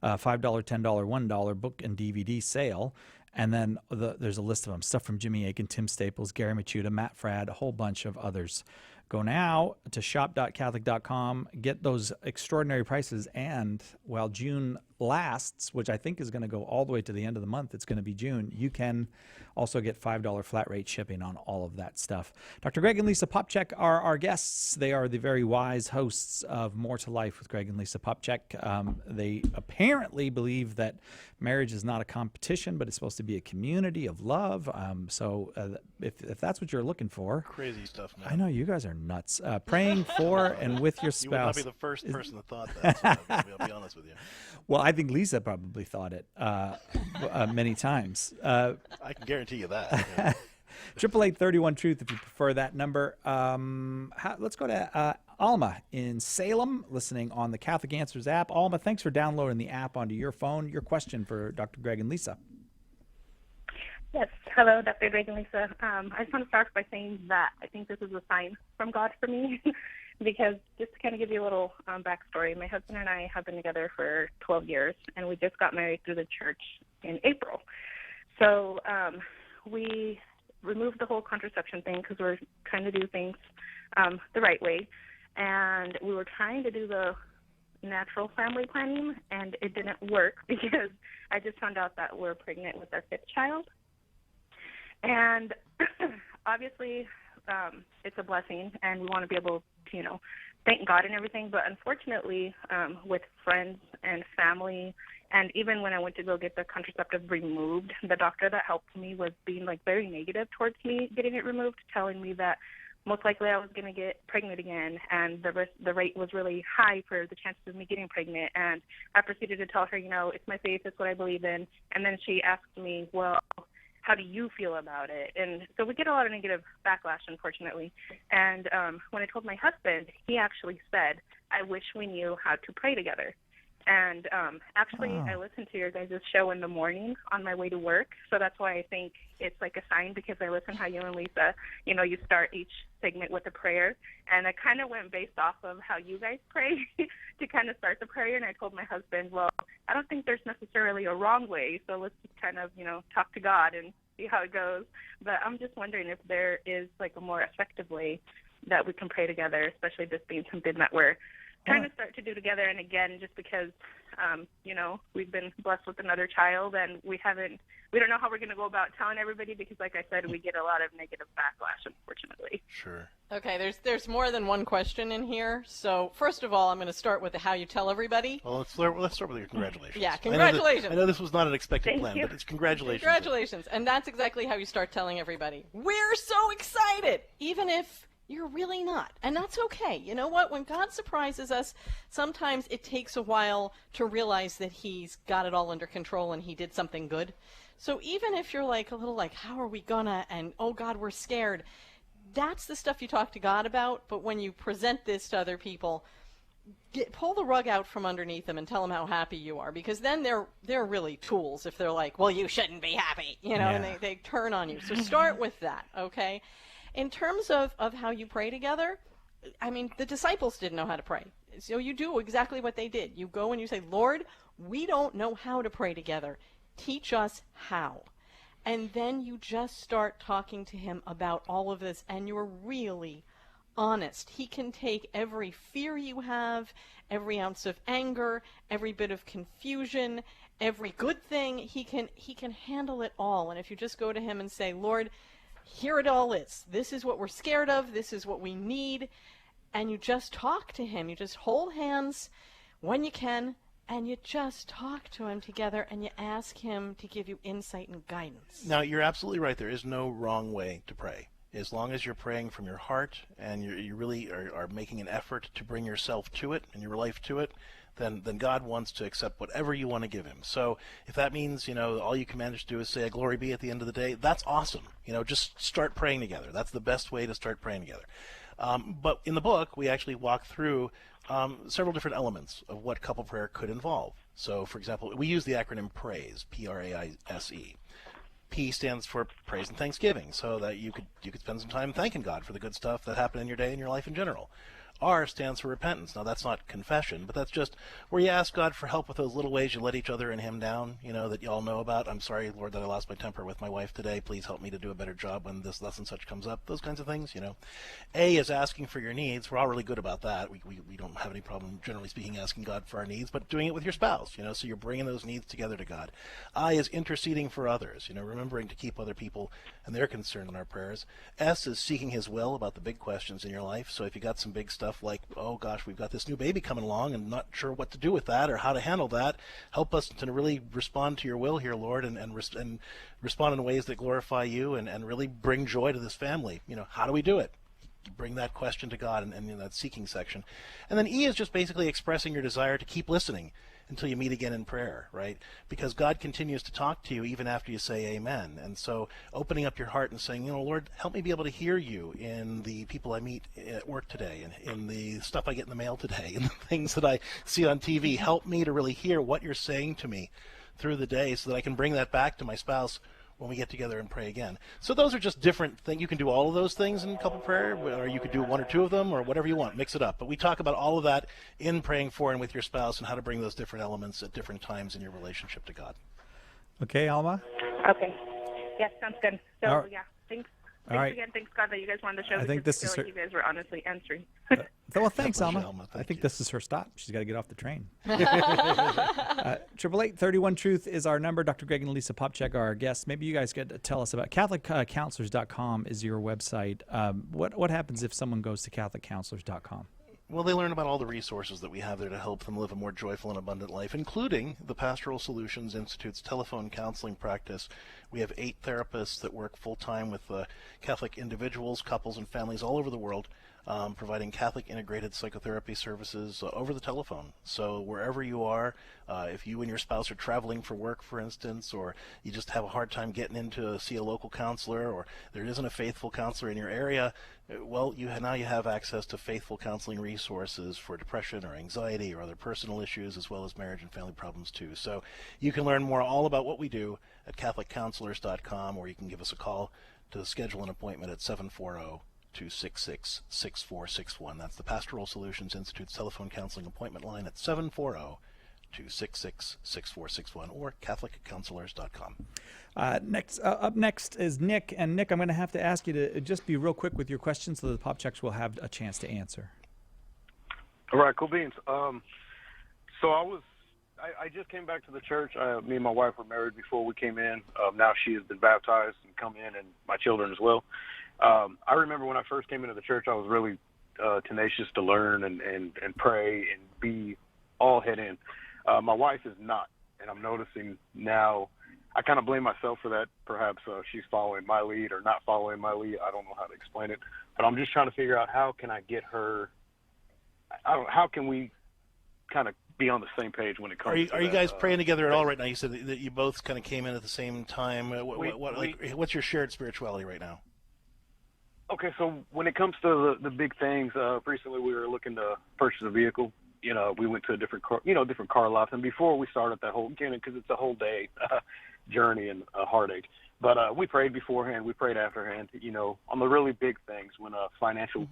$5, $10, $1 book and DVD sale. And then there's a list of them. Stuff from Jimmy Akin, Tim Staples, Gary Machuda, Matt Fradd, a whole bunch of others. Go now to shop.catholic.com, get those extraordinary prices, and while June lasts, which I think is going to go all the way to the end of the month, it's going to be June, you can also get $5 flat rate shipping on all of that stuff. Dr. Greg and Lisa Popcak are our guests. They are the very wise hosts of More to Life with Greg and Lisa Popcak. They apparently believe that marriage is not a competition, but it's supposed to be a community of love. So if that's what you're looking for. Crazy stuff, man. I know you guys are nuts. Praying for and with your spouse. You would not be the first person that thought that, so I'll be honest with you. Well, I think Lisa probably thought it many times. I can guarantee you that. Yeah. 888-31-TRUTH if you prefer that number. Let's go to Alma in Salem, listening on the Catholic Answers app. Alma, thanks for downloading the app onto your phone. Your question for Dr. Greg and Lisa. Yes. Hello, Dr. Greg and Lisa. I just want to start by saying that I think this is a sign from God for me. Because just to kind of give you a little backstory, my husband and I have been together for 12 years, and we just got married through the church in April. So we removed the whole contraception thing because we're trying to do things the right way, and we were trying to do the natural family planning, and it didn't work because I just found out that we're pregnant with our 5th child. And obviously it's a blessing, and we want to be able to, thank God and everything. But unfortunately, with friends and family, and even when I went to go get the contraceptive removed, the doctor that helped me was being very negative towards me getting it removed, telling me that most likely I was going to get pregnant again, and the rate was really high for the chances of me getting pregnant. And I proceeded to tell her, it's my faith, it's what I believe in. And then she asked me, well, how do you feel about it? And so we get a lot of negative backlash, unfortunately. And when I told my husband, he actually said, I wish we knew how to pray together. And actually, I listen to your guys' show in the morning on my way to work. So that's why I think it's like a sign, because I listen how you and Lisa, you start each segment with a prayer. And I kind of went based off of how you guys pray to kind of start the prayer. And I told my husband, well, I don't think there's necessarily a wrong way. So let's just kind of, talk to God and see how it goes. But I'm just wondering if there is a more effective way that we can pray together, especially this being something that we're trying to start to do together. And again, just because, we've been blessed with another child, and we don't know how we're going to go about telling everybody, because like I said, we get a lot of negative backlash, unfortunately. Sure. Okay, there's more than one question in here. So first of all, I'm going to start with how you tell everybody. Well, let's start with your congratulations. Yeah, congratulations. I know this was not an expected Thank plan, you. but it's congratulations. Congratulations. And that's exactly how you start telling everybody. We're so excited, even if you're really not. And that's okay. You know what? When God surprises us, sometimes it takes a while to realize that he's got it all under control and he did something good. So even if you're a little how are we gonna, and oh God, we're scared, that's the stuff you talk to God about. But when you present this to other people, pull the rug out from underneath them and tell them how happy you are, because then they're really tools if they're well, you shouldn't be happy, and they turn on you. So start with that, okay? In terms of how you pray together, the disciples didn't know how to pray. So you do exactly what they did. You go and you say, Lord, we don't know how to pray together. Teach us how. And then you just start talking to him about all of this, and you're really honest. He can take every fear you have, every ounce of anger, every bit of confusion, every good thing. He can handle it all. And if you just go to him and say, Lord, here it all is. This is what we're scared of. This is what we need. And you just talk to him. You just hold hands when you can, and you just talk to him together, and you ask him to give you insight and guidance. Now, you're absolutely right. There is no wrong way to pray. as long as you're praying from your heart and you really are making an effort to bring yourself to it and your life to it, then God wants to accept whatever you want to give him. So if that means, all you can manage to do is say a glory be at the end of the day, that's awesome. Just start praying together. That's the best way to start praying together. But in the book, we actually walk through several different elements of what couple prayer could involve. So, for example, we use the acronym PRAISE, P-R-A-I-S-E. P stands for praise and thanksgiving, so that you could spend some time thanking God for the good stuff that happened in your day and your life in general. R stands for repentance. Now, that's not confession, but that's just where you ask God for help with those little ways you let each other and him down, that you all know about. I'm sorry, Lord, that I lost my temper with my wife today. Please help me to do a better job when this lesson such comes up. Those kinds of things, A is asking for your needs. We're all really good about that. We don't have any problem, generally speaking, asking God for our needs, but doing it with your spouse, so you're bringing those needs together to God. I is interceding for others, remembering to keep other people and their concern in our prayers. S is seeking his will about the big questions in your life. So if you got some big stuff like, oh gosh, we've got this new baby coming along and not sure what to do with that or how to handle that, help us to really respond to your will here, Lord, and respond in ways that glorify you and really bring joy to this family. How do we do it? Bring that question to God and in that seeking section. And then E is just basically expressing your desire to keep listening until you meet again in prayer, right? Because God continues to talk to you even after you say amen. And so opening up your heart and saying, Lord, help me be able to hear you in the people I meet at work today, and in the stuff I get in the mail today, and the things that I see on TV. Help me to really hear what you're saying to me through the day so that I can bring that back to my spouse when we get together and pray again. So those are just different things. You can do all of those things in couple prayer, or you could do one or two of them, or whatever you want. Mix it up. But we talk about all of that in praying for and with your spouse, and how to bring those different elements at different times in your relationship to God. Okay, Alma? Okay. Yes, sounds good. So, All right. yeah, thanks All right. again. Thanks, God, that you guys wanted to show. I think this is like you guys were honestly answering. Well, thanks, Pleasure, Alma. Thank I think you. this is her stop. She's got to get off the train. 888-31-TRUTH is our number. Dr. Greg and Lisa Popcak are our guests. Maybe you guys could tell us about CatholicCounselors.com is your website. What happens if someone goes to CatholicCounselors.com? Well, they learn about all the resources that we have there to help them live a more joyful and abundant life, including the Pastoral Solutions Institute's telephone counseling practice. We have 8 therapists that work full-time with Catholic individuals, couples, and families all over the world, providing Catholic integrated psychotherapy services over the telephone. So wherever you are, if you and your spouse are traveling for work, for instance, or you just have a hard time getting in to see a local counselor, or there isn't a faithful counselor in your area, well, now you have access to faithful counseling resources for depression or anxiety or other personal issues, as well as marriage and family problems too. So you can learn more all about what we do at CatholicCounselors.com, or you can give us a call to schedule an appointment at 740-266-6461. That's the Pastoral Solutions Institute's telephone counseling appointment line at 740-266-6461, or CatholicCounselors.com. Up next is Nick. And Nick, I'm going to have to ask you to just be real quick with your questions so the Popchaks will have a chance to answer. All right, cool beans. So I just came back to the church. Me and my wife were married before we came in. Now she has been baptized and come in, and my children as well. I remember when I first came into the church, I was really tenacious to learn and pray and be all head in. My wife is not, and I'm noticing now. I kind of blame myself for that. Perhaps she's following my lead or not following my lead. I don't know how to explain it, but I'm just trying to figure out how can I get her. How can we kind of be on the same page when it comes to Are you guys praying together at all right now? You said that you both kind of came in at the same time. What's your shared spirituality right now? Okay, so when it comes to the big things, recently we were looking to purchase a vehicle. We went to different car lots, and before we started that whole, because it's a whole day journey and a heartache. But we prayed beforehand, we prayed afterhand. On the really big things when financial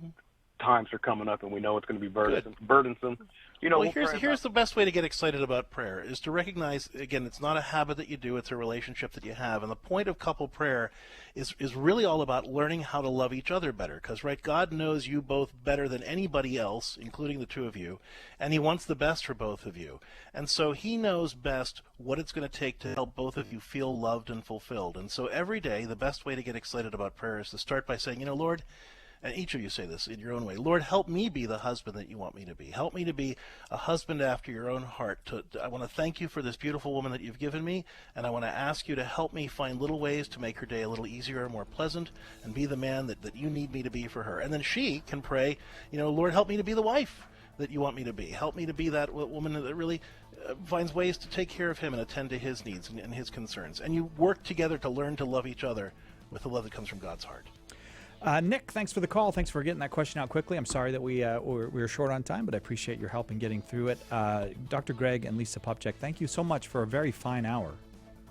times are coming up and we know it's going to be burdensome. Here's the best way to get excited about prayer is to recognize, again, it's not a habit that you do, it's a relationship that you have. And the point of couple prayer is really all about learning how to love each other better. Because, right, God knows you both better than anybody else, including the two of you, and he wants the best for both of you. And so he knows best what it's going to take to help both of you feel loved and fulfilled. And so every day, the best way to get excited about prayer is to start by saying, Lord, and each of you say this in your own way, Lord, help me be the husband that you want me to be. Help me to be a husband after your own heart. I want to thank you for this beautiful woman that you've given me, and I want to ask you to help me find little ways to make her day a little easier and more pleasant, and be the man that you need me to be for her. And then she can pray, Lord, help me to be the wife that you want me to be. Help me to be that woman that really finds ways to take care of him and attend to his needs and his concerns. And you work together to learn to love each other with the love that comes from God's heart. Nick, thanks for the call. Thanks for getting that question out quickly. I'm sorry that we were short on time, but I appreciate your help in getting through it. Dr. Greg and Lisa Popcak, thank you so much for a very fine hour.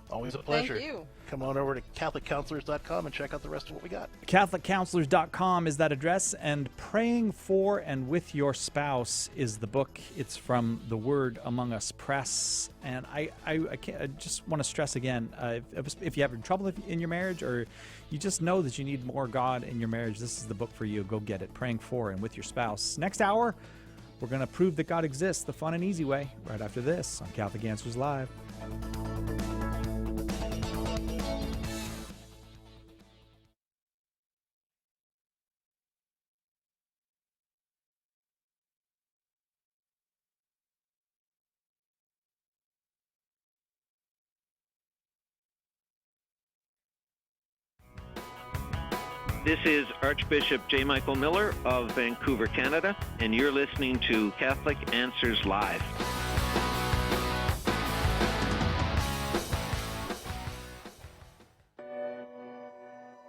Always a pleasure. Thank you. Come on over to CatholicCounselors.com and check out the rest of what we got. CatholicCounselors.com is that address, and Praying For and With Your Spouse is the book. It's from the Word Among Us Press. And I just want to stress again, if you're having trouble in your marriage, or you just know that you need more God in your marriage, this is the book for you. Go get it. Praying For and With Your Spouse. Next hour, we're going to prove that God exists the fun and easy way, right after this on Catholic Answers Live. This is Archbishop J. Michael Miller of Vancouver, Canada, and you're listening to Catholic Answers Live.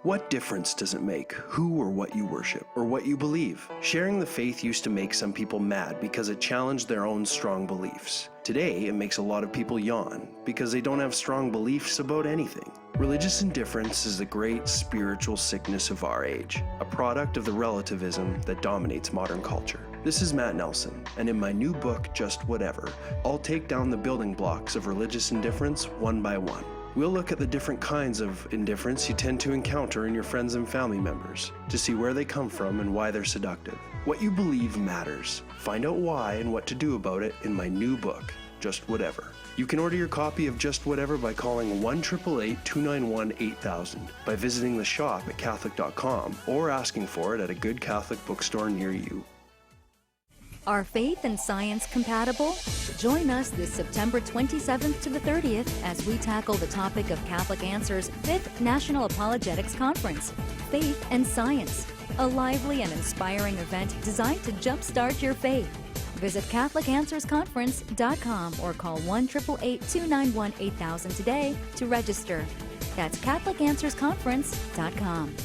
What difference does it make who or what you worship, or what you believe? Sharing the faith used to make some people mad because it challenged their own strong beliefs. Today, it makes a lot of people yawn because they don't have strong beliefs about anything. Religious indifference is the great spiritual sickness of our age, a product of the relativism that dominates modern culture. This is Matt Nelson, and in my new book, Just Whatever, I'll take down the building blocks of religious indifference one by one. We'll look at the different kinds of indifference you tend to encounter in your friends and family members to see where they come from and why they're seductive. What you believe matters. Find out why and what to do about it in my new book, Just Whatever. You can order your copy of Just Whatever by calling 1-888-291-8000, by visiting the shop at Catholic.com, or asking for it at a good Catholic bookstore near you. Are faith and science compatible? Join us this September 27th to the 30th as we tackle the topic of Catholic Answers' 5th National Apologetics Conference, Faith and Science, a lively and inspiring event designed to jumpstart your faith. Visit CatholicAnswersConference.com or call 1-888-291-8000 today to register. That's CatholicAnswersConference.com.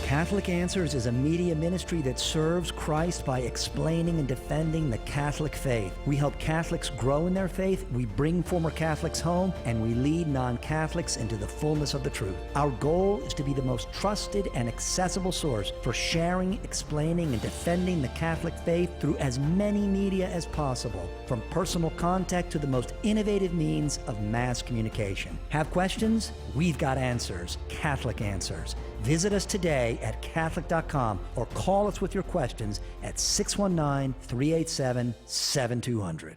Catholic Answers is a media ministry that serves Christ by explaining and defending the Catholic faith. We help Catholics grow in their faith, we bring former Catholics home, and we lead non-Catholics into the fullness of the truth. Our goal is to be the most trusted and accessible source for sharing, explaining, and defending the Catholic faith through as many media as possible, from personal contact to the most innovative means of mass communication. Have questions? We've got answers. Catholic Answers. Visit us today at Catholic.com or call us with your questions at 619-387-7200.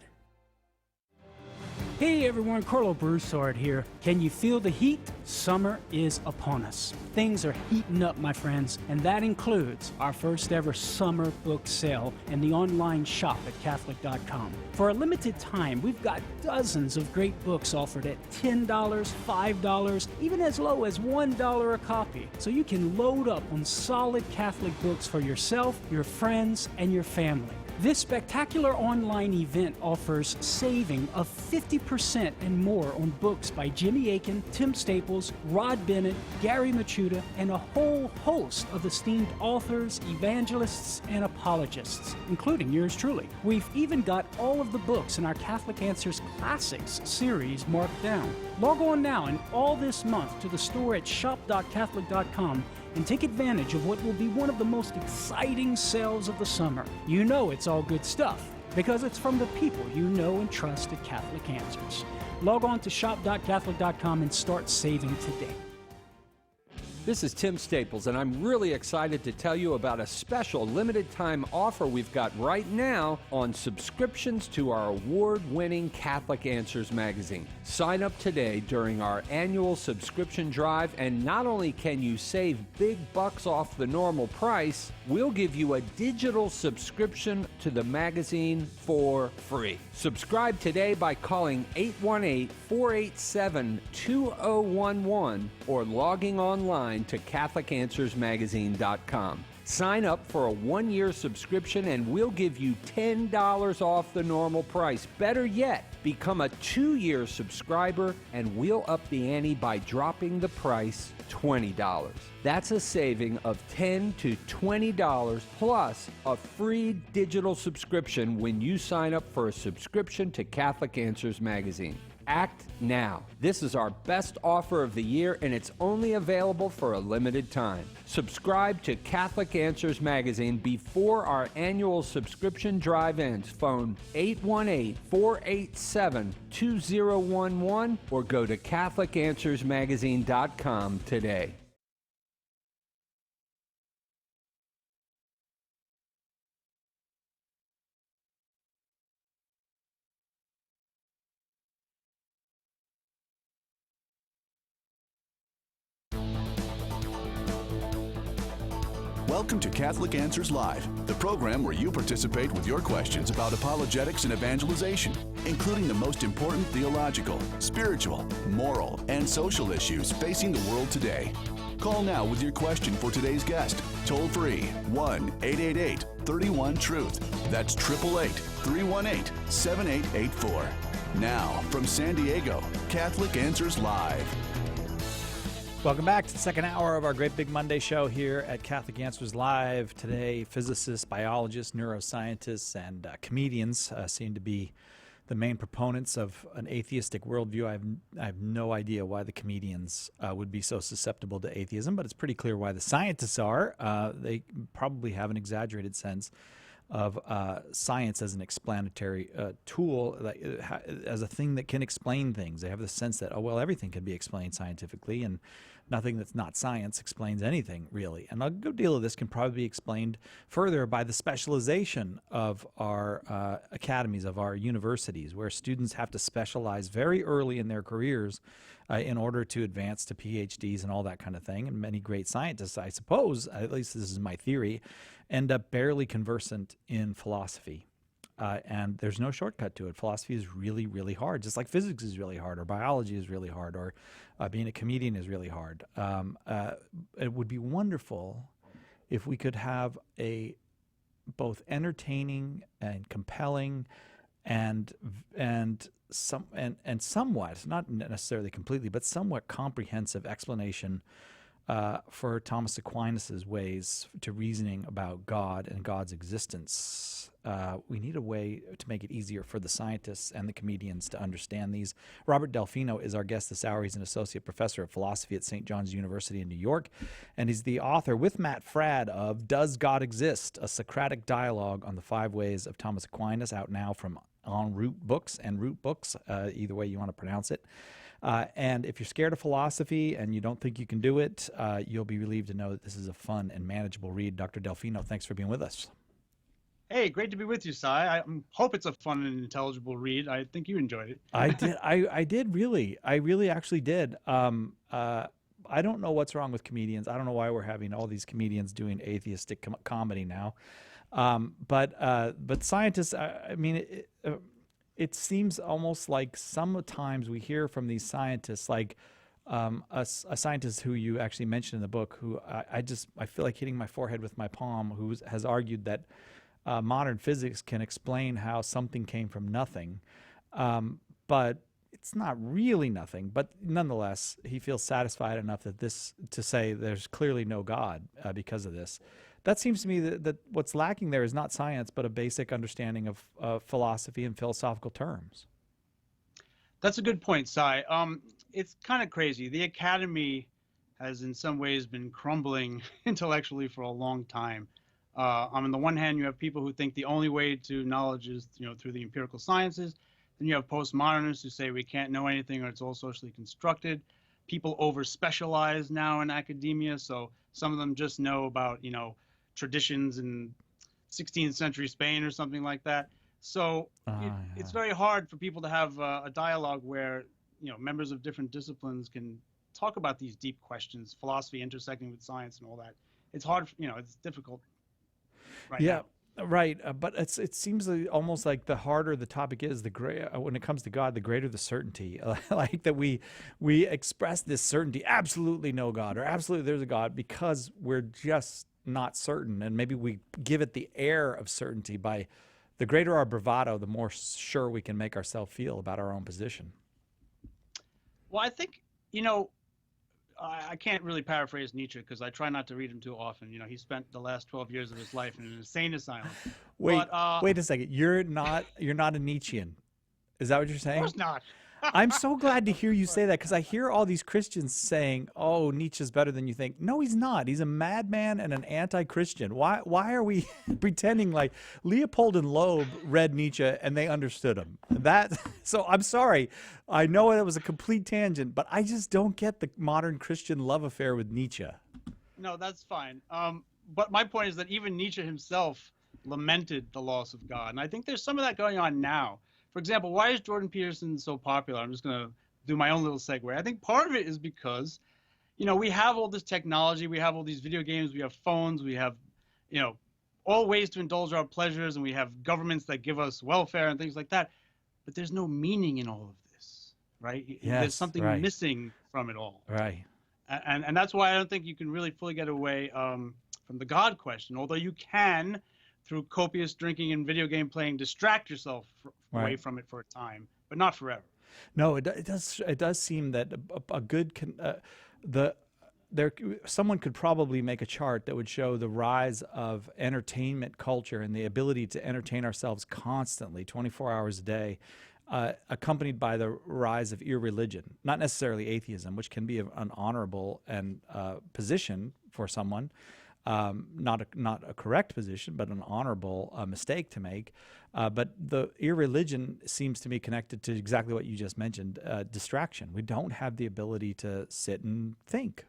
Hey everyone, Carlo Broussard here. Can you feel the heat? Summer is upon us. Things are heating up, my friends, and that includes our first ever summer book sale and the online shop at Catholic.com. For a limited time, we've got dozens of great books offered at $10, $5, even as low as $1 a copy. So you can load up on solid Catholic books for yourself, your friends, and your family. This spectacular online event offers saving of 50% and more on books by Jimmy Akin, Tim Staples, Rod Bennett, Gary Machuda, and a whole host of esteemed authors, evangelists, and apologists, including yours truly. We've even got all of the books in our Catholic Answers Classics series marked down. Log on now and all this month to the store at shop.catholic.com and take advantage of what will be one of the most exciting sales of the summer. You know it's all good stuff because it's from the people you know and trust at Catholic Answers. Log on to shop.catholic.com and start saving today. This is Tim Staples, and I'm really excited to tell you about a special limited-time offer we've got right now on subscriptions to our award-winning Catholic Answers magazine. Sign up today during our annual subscription drive, and not only can you save big bucks off the normal price, we'll give you a digital subscription to the magazine for free. Subscribe today by calling 818-487-2011 or logging online to CatholicAnswersMagazine.com. Sign up for a one-year subscription and we'll give you $10 off the normal price. Better yet, become a 2-year subscriber and we'll up the ante by dropping the price $20. That's a saving of $10 to $20 plus a free digital subscription when you sign up for a subscription to Catholic Answers magazine. Act now. This is our best offer of the year, and it's only available for a limited time. Subscribe to Catholic Answers magazine before our annual subscription drive ends. Phone 818-487-2011 or go to CatholicAnswersMagazine.com today. Welcome to Catholic Answers Live, the program where you participate with your questions about apologetics and evangelization, including the most important theological, spiritual, moral, and social issues facing the world today. Call now with your question for today's guest. Toll free 1-888-31-TRUTH. That's 888-318-7884. Now, from San Diego, Catholic Answers Live. Welcome back to the second hour of our Great Big Monday show here at Catholic Answers Live. Today, physicists, biologists, neuroscientists, and comedians seem to be the main proponents of an atheistic worldview. I have no idea why the comedians would be so susceptible to atheism, but it's pretty clear why the scientists are. They probably have an exaggerated sense of science as an explanatory tool, as a thing that can explain things. They have the sense that, oh, well, everything can be explained scientifically, and nothing that's not science explains anything, really. And a good deal of this can probably be explained further by the specialization of our academies, of our universities, where students have to specialize very early in their careers in order to advance to PhDs and all that kind of thing. And many great scientists, I suppose, at least this is my theory, end up barely conversant in philosophy. And there's no shortcut to it. Philosophy is really, really hard, just like physics is really hard, or biology is really hard, or being a comedian is really hard. It would be wonderful if we could have a both entertaining and compelling and somewhat, not necessarily completely, but somewhat comprehensive explanation for Thomas Aquinas' ways to reasoning about God and God's existence. We need a way to make it easier for the scientists and the comedians to understand these. Robert Delfino is our guest this hour. He's an associate professor of philosophy at St. John's University in New York, and he's the author with Matt Fradd of Does God Exist? A Socratic Dialogue on the 5 Ways of Thomas Aquinas, out now from En Route Books and Root Books, either way you want to pronounce it. And if you're scared of philosophy and you don't think you can do it, you'll be relieved to know that this is a fun and manageable read. Dr. Delfino, thanks for being with us. Hey, great to be with you, Si. I hope it's a fun and intelligible read. I think you enjoyed it. I did. I did really. I really actually did. I don't know what's wrong with comedians. I don't know why we're having all these comedians doing atheistic comedy now. But scientists, I mean, it seems almost like sometimes we hear from these scientists, like a scientist who you actually mentioned in the book, who I feel like hitting my forehead with my palm, who has argued that modern physics can explain how something came from nothing, but it's not really nothing. But nonetheless, he feels satisfied enough that to say there's clearly no God because of this. That seems to me that what's lacking there is not science, but a basic understanding of philosophy and philosophical terms. That's a good point, Si. It's kind of crazy. The academy has in some ways been crumbling intellectually for a long time. On the one hand, you have people who think the only way to knowledge is through the empirical sciences. Then you have postmodernists who say we can't know anything or it's all socially constructed. people over specialize now in academia. So some of them just know about, traditions in 16th century Spain or something like that. So it's very hard for people to have a dialogue where, members of different disciplines can talk about these deep questions, philosophy intersecting with science and all that. It's hard, it's difficult right now. Right, but it seems almost like the harder the topic is, when it comes to God, the greater the certainty. Like that we express this certainty, absolutely no God, or absolutely there's a God, because we're just not certain, and maybe we give it the air of certainty. By the greater our bravado, the more sure we can make ourselves feel about our own position. Well, I think, I can't really paraphrase Nietzsche because I try not to read him too often. He spent the last 12 years of his life in an insane asylum. Wait a second. You're not a Nietzschean. Is that what you're saying? Of course not. I'm so glad to hear you say that, because I hear all these Christians saying, "Oh, Nietzsche's better than you think." No, he's not. He's a madman and an anti-Christian. Why are we pretending like Leopold and Loeb read Nietzsche and they understood him? So I'm sorry. I know it was a complete tangent, but I just don't get the modern Christian love affair with Nietzsche. No, that's fine. But my point is that even Nietzsche himself lamented the loss of God, and I think there's some of that going on now. For example, why is Jordan Peterson so popular? I'm just going to do my own little segue. I think part of it is because, we have all this technology, we have all these video games, we have phones, we have, all ways to indulge our pleasures, and we have governments that give us welfare and things like that. But there's no meaning in all of this, right? Yes, there's something missing from it all. Right. And that's why I don't think you can really fully get away from the God question, although you can, through copious drinking and video game playing, distract yourself away from it for a time, but not forever. No, it does seem that a good someone could probably make a chart that would show the rise of entertainment culture and the ability to entertain ourselves constantly, 24 hours a day, accompanied by the rise of irreligion, not necessarily atheism, which can be an honorable and position for someone. Not a correct position, but an honorable mistake to make. But the irreligion seems to me connected to exactly what you just mentioned, distraction. We don't have the ability to sit and think.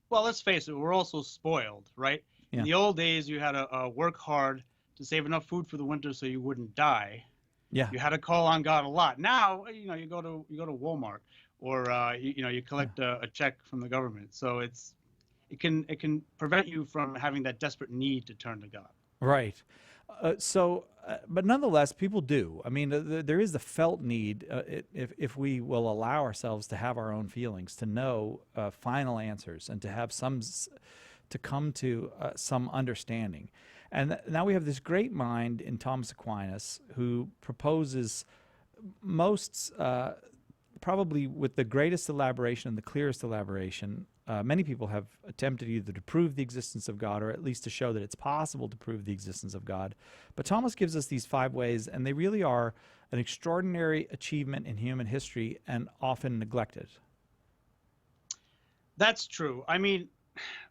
Well, let's face it, we're also spoiled, right? Yeah. In the old days, you had to work hard to save enough food for the winter so you wouldn't die. Yeah. You had to call on God a lot. Now, you go to Walmart, or you collect a check from the government. So it can prevent you from having that desperate need to turn to God. Right. But nonetheless, people do. I mean, there is the felt need, if we will allow ourselves to have our own feelings, to know final answers, and to have to come to some understanding. And now we have this great mind in Thomas Aquinas, who proposes probably with the greatest elaboration and the clearest elaboration. Many people have attempted either to prove the existence of God, or at least to show that it's possible to prove the existence of God. But Thomas gives us these 5 ways, and they really are an extraordinary achievement in human history and often neglected. That's true. I mean,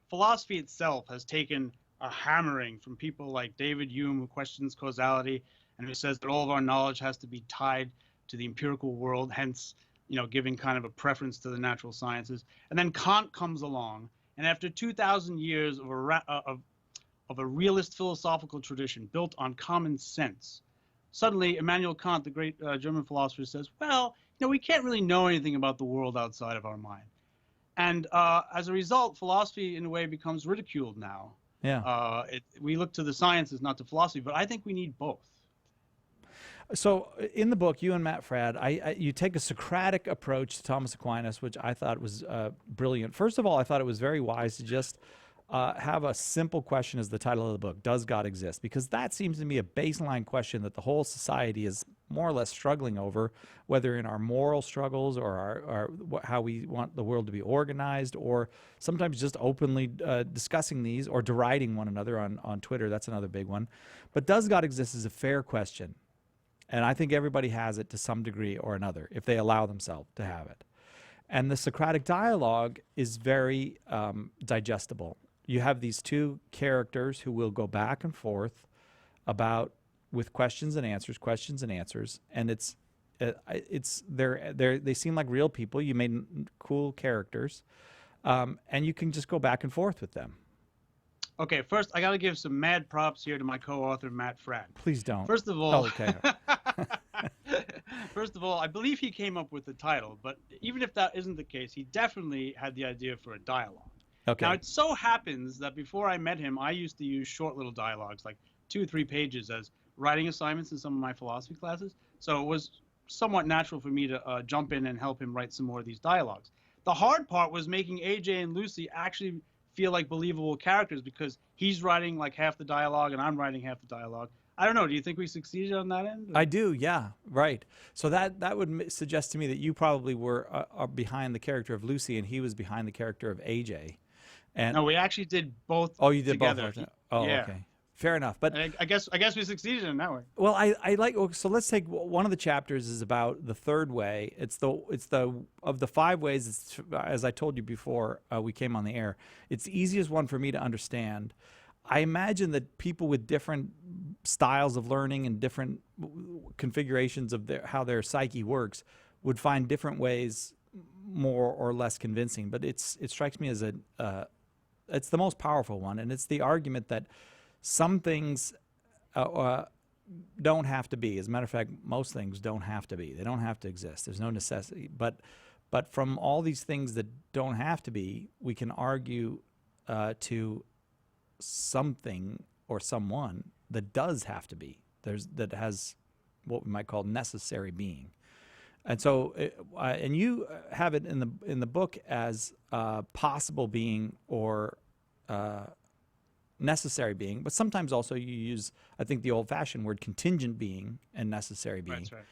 philosophy itself has taken a hammering from people like David Hume, who questions causality and who says that all of our knowledge has to be tied to the empirical world, hence giving kind of a preference to the natural sciences. And then Kant comes along, and after 2,000 years of a realist philosophical tradition built on common sense, suddenly Immanuel Kant, the great German philosopher, says, well, we can't really know anything about the world outside of our mind. And as a result, philosophy, in a way, becomes ridiculed now. Yeah. We look to the sciences, not to philosophy, but I think we need both. So in the book, you and Matt Fradd, you take a Socratic approach to Thomas Aquinas, which I thought was brilliant. First of all, I thought it was very wise to just have a simple question as the title of the book: does God exist? Because that seems to me a baseline question that the whole society is more or less struggling over, whether in our moral struggles or how we want the world to be organized, or sometimes just openly discussing these or deriding one another on Twitter. That's another big one. But does God exist is a fair question. And I think everybody has it to some degree or another, if they allow themselves to have it. And the Socratic dialogue is very digestible. You have these 2 characters who will go back and forth with questions and answers, and They seem like real people. You made cool characters, and you can just go back and forth with them. Okay, first I got to give some mad props here to my co-author Matt Fradd. Please don't. First of all, okay. First of all, I believe he came up with the title, but even if that isn't the case, he definitely had the idea for a dialogue. Okay. Now, it so happens that before I met him, I used to use short little dialogues, like 2 or 3 pages, as writing assignments in some of my philosophy classes. So it was somewhat natural for me to jump in and help him write some more of these dialogues. The hard part was making AJ and Lucy actually feel like believable characters, because he's writing like half the dialogue and I'm writing half the dialogue. I don't know. Do you think we succeeded on that end? Or? I do. Yeah. Right. So that would suggest to me that you probably were behind the character of Lucy and he was behind the character of AJ. And no, we actually did both. Oh, you did together. both. Oh, yeah. Okay. Fair enough. But I guess we succeeded in that way. Well, I like. So let's take one of the chapters is about the third way. It's the of the 5 ways. It's, as I told you before we came on the air, it's the easiest one for me to understand. I imagine that people with different styles of learning and different configurations of how their psyche works would find different ways more or less convincing. But it strikes me as it's the most powerful one, and it's the argument that some things don't have to be. As a matter of fact, most things don't have to be. They don't have to exist. There's no necessity. But from all these things that don't have to be, we can argue to something or someone that does have to be. That has what we might call necessary being. And so, and you have it in the book as possible being or necessary being, but sometimes also you use, I think, the old-fashioned word contingent being and necessary being. That's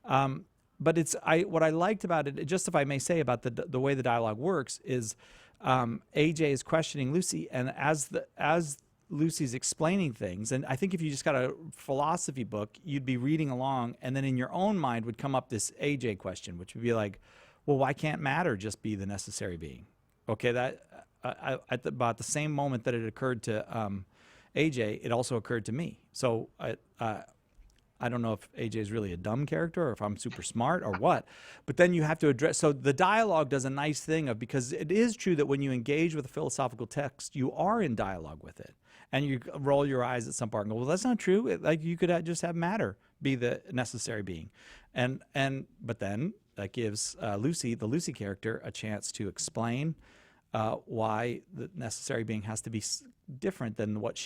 right. But what I liked about it, just if I may say about the way the dialogue works, is AJ is questioning Lucy, and as Lucy's explaining things, and I think if you just got a philosophy book, you'd be reading along, and then in your own mind would come up this AJ question, which would be like, well, why can't matter just be the necessary being? Okay, that at about the same moment that it occurred to AJ, it also occurred to me. So I don't know if AJ is really a dumb character or if I'm super smart or what, but then you have to address. So the dialogue does a nice thing because it is true that when you engage with a philosophical text, you are in dialogue with it, and you roll your eyes at some part and go, well, that's not true. Like you could just have matter be the necessary being, but then that gives Lucy, the Lucy character, a chance to explain why the necessary being has to be different than what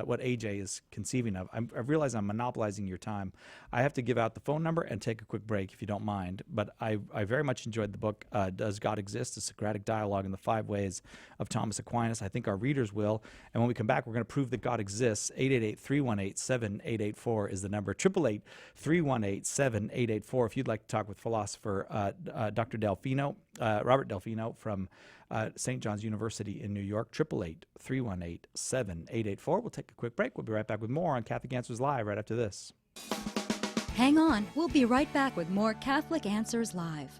what AJ is conceiving of. I realize I'm monopolizing your time. I have to give out the phone number and take a quick break if you don't mind. But I very much enjoyed the book, Does God Exist? A Socratic Dialogue in the 5 Ways of Thomas Aquinas. I think our readers will. And when we come back, we're going to prove that God exists. 888-318-7884 is the number. 888-318-7884 if you'd like to talk with philosopher Dr. Delfino, Robert Delfino from St. John's University in New York. 888-318-7884. We'll take a quick break. We'll be right back with more on Catholic Answers Live right after this. Hang on. We'll be right back with more Catholic Answers Live.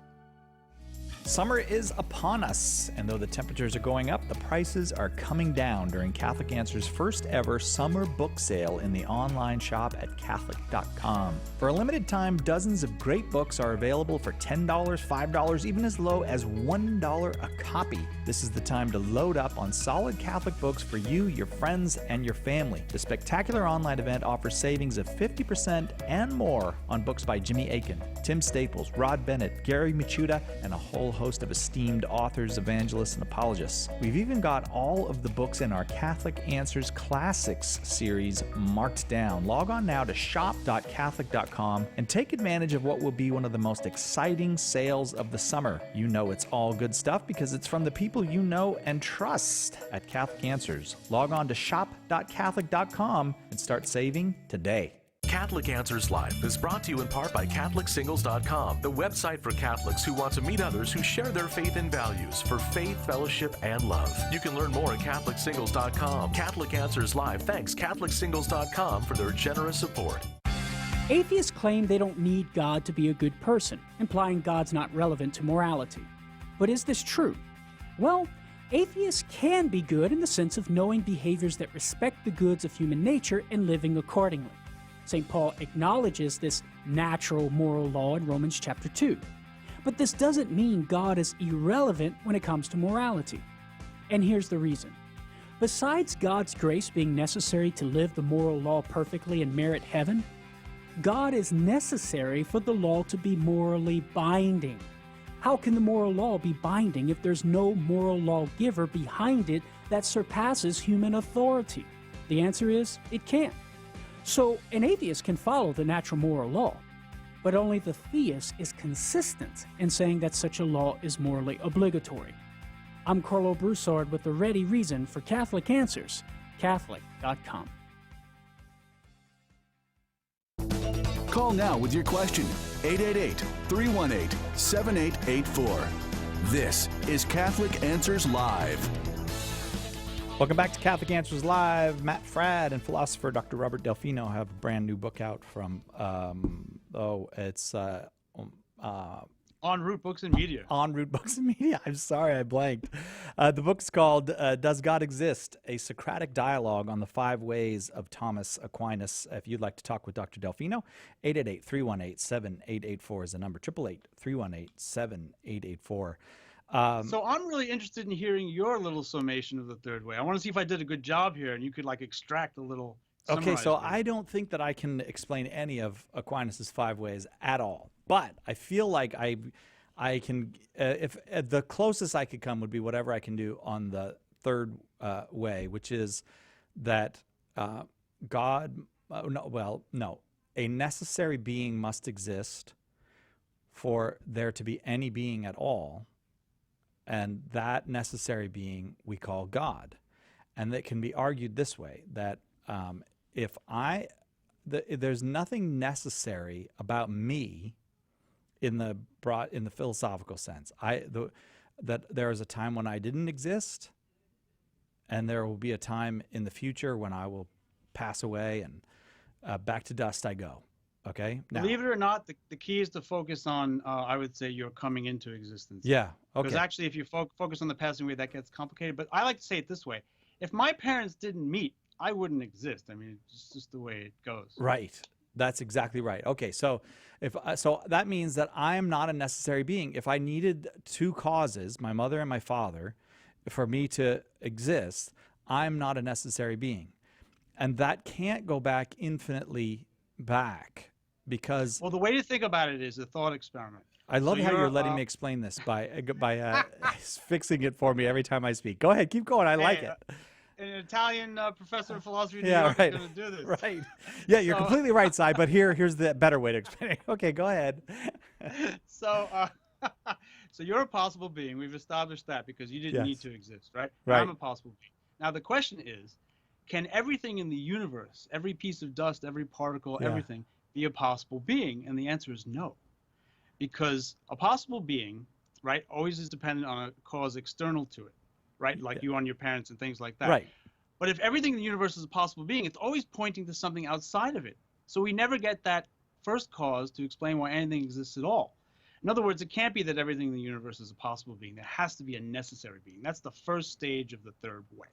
Summer is upon us, and though the temperatures are going up, the prices are coming down during Catholic Answers' first ever summer book sale in the online shop at Catholic.com. For a limited time, dozens of great books are available for $10, $5, even as low as $1 a copy. This is the time to load up on solid Catholic books for you, your friends, and your family. The spectacular online event offers savings of 50% and more on books by Jimmy Akin, Tim Staples, Rod Bennett, Gary Michuta, and a whole host of esteemed authors, evangelists, and apologists. We've even got all of the books in our Catholic Answers Classics series marked down. Log on now to shop.catholic.com and take advantage of what will be one of the most exciting sales of the summer. You know it's all good stuff because it's from the people you know and trust at Catholic Answers. Log on to shop.catholic.com and start saving today. Catholic Answers Live is brought to you in part by CatholicSingles.com, the website for Catholics who want to meet others who share their faith and values for faith, fellowship, and love. You can learn more at CatholicSingles.com. Catholic Answers Live thanks CatholicSingles.com for their generous support. Atheists claim they don't need God to be a good person, implying God's not relevant to morality. But is this true? Well, atheists can be good in the sense of knowing behaviors that respect the goods of human nature and living accordingly. St. Paul acknowledges this natural moral law in Romans chapter 2. But this doesn't mean God is irrelevant when it comes to morality. And here's the reason. Besides God's grace being necessary to live the moral law perfectly and merit heaven, God is necessary for the law to be morally binding. How can the moral law be binding if there's no moral lawgiver behind it that surpasses human authority? The answer is, it can't. So an atheist can follow the natural moral law, but only the theist is consistent in saying that such a law is morally obligatory. I'm Carlo Broussard with the ready reason for Catholic Answers, Catholic.com. Call now with your question. 888-318-7884. This is Catholic Answers Live. Welcome back to Catholic Answers Live. Matt Fradd and philosopher Dr. Robert Delfino have a brand new book out from, it's En Route Books and Media. En Route Books and Media. I'm sorry, I blanked. The book's called Does God Exist? A Socratic Dialogue on the 5 Ways of Thomas Aquinas. If you'd like to talk with Dr. Delfino, 888-318-7884 is the number. 888-318-7884. So I'm really interested in hearing your little summation of the third way. I want to see if I did a good job here and you could like extract a little. Okay, so I don't think that I can explain any of Aquinas' 5 ways at all. But I feel like I can, if the closest I could come would be whatever I can do on the third way, which is that God, a necessary being must exist for there to be any being at all, and that necessary being we call God. And that can be argued this way, that there's nothing necessary about me in the philosophical sense. That there is a time when I didn't exist, and there will be a time in the future when I will pass away, and back to dust I go. Okay. Now, believe it or not, the key is to focus on, I would say, your coming into existence. Yeah. Okay. Because actually, if you focus on the passing away, that gets complicated. But I like to say it this way: if my parents didn't meet, I wouldn't exist. I mean, it's just the way it goes. Right. That's exactly right. Okay, so so that means that I am not a necessary being. If I needed 2 causes, my mother and my father, for me to exist, I'm not a necessary being. And that can't go back infinitely back, because... Well, the way to think about it is a thought experiment. I love how you're letting me explain this by fixing it for me every time I speak. Go ahead, keep going. I like it. An Italian professor of philosophy in New York is going to do this. Right. Yeah, you're completely right, Si, but here's the better way to explain it. Okay, go ahead. So you're a possible being. We've established that because you didn't need to exist, right? Right. I'm a possible being. Now, the question is, can everything in the universe, every piece of dust, every particle, everything, be a possible being? And the answer is no. Because a possible being, right, always is dependent on a cause external to it. Right, like you on your parents and things like that. Right. But if everything in the universe is a possible being, it's always pointing to something outside of it. So we never get that first cause to explain why anything exists at all. In other words, it can't be that everything in the universe is a possible being. There has to be a necessary being. That's the first stage of the third way.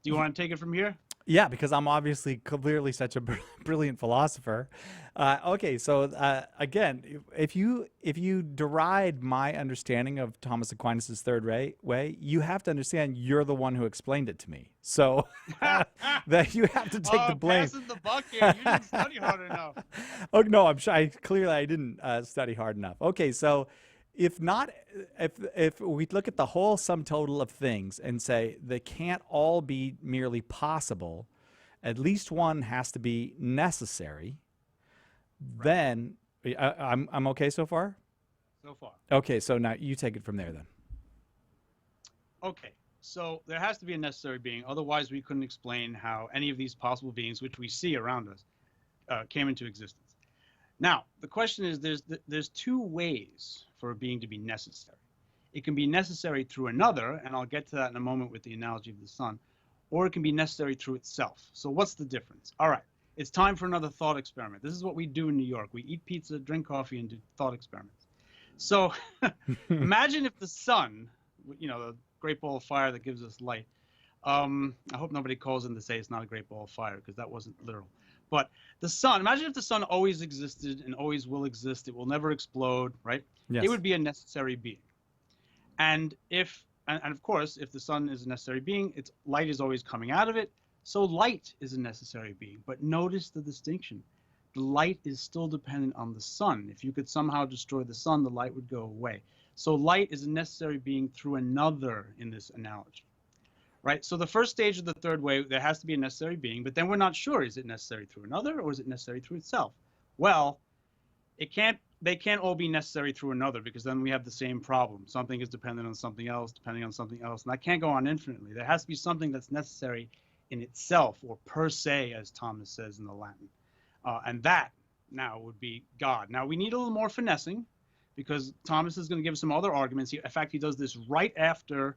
Do you want to take it from here? Yeah, because I'm obviously clearly such a brilliant philosopher. Okay, so again, if you deride my understanding of Thomas Aquinas' third way, you have to understand you're the one who explained it to me. So that you have to take the blame. Passing the buck here. You didn't study hard enough. Oh no, I'm sure. Clearly I didn't study hard enough. Okay, so if we look at the whole sum total of things and say they can't all be merely possible, at least one has to be necessary, then I'm okay so far? So far. Okay, so now you take it from there then. Okay, so there has to be a necessary being. Otherwise, we couldn't explain how any of these possible beings, which we see around us, came into existence. Now, the question is, there's 2 ways for a being to be necessary. It can be necessary through another, and I'll get to that in a moment with the analogy of the sun, or it can be necessary through itself. So what's the difference? All right, it's time for another thought experiment. This is what we do in New York. We eat pizza, drink coffee, and do thought experiments. So imagine if the sun, the great ball of fire that gives us light, I hope nobody calls in to say it's not a great ball of fire, because that wasn't literal. But the sun, imagine if the sun always existed and always will exist. It will never explode, right? Yes. It would be a necessary being. And of course, if the sun is a necessary being, its light is always coming out of it. So light is a necessary being. But notice the distinction. The light is still dependent on the sun. If you could somehow destroy the sun, the light would go away. So light is a necessary being through another in this analogy, right? So the first stage of the third way, there has to be a necessary being, but then we're not sure, is it necessary through another or is it necessary through itself? Well, they can't all be necessary through another, because then we have the same problem. Something is dependent on something else, depending on something else, and that can't go on infinitely. There has to be something that's necessary in itself, or per se, as Thomas says in the Latin. And that now would be God. Now we need a little more finessing, because Thomas is going to give some other arguments. In fact, he does this right after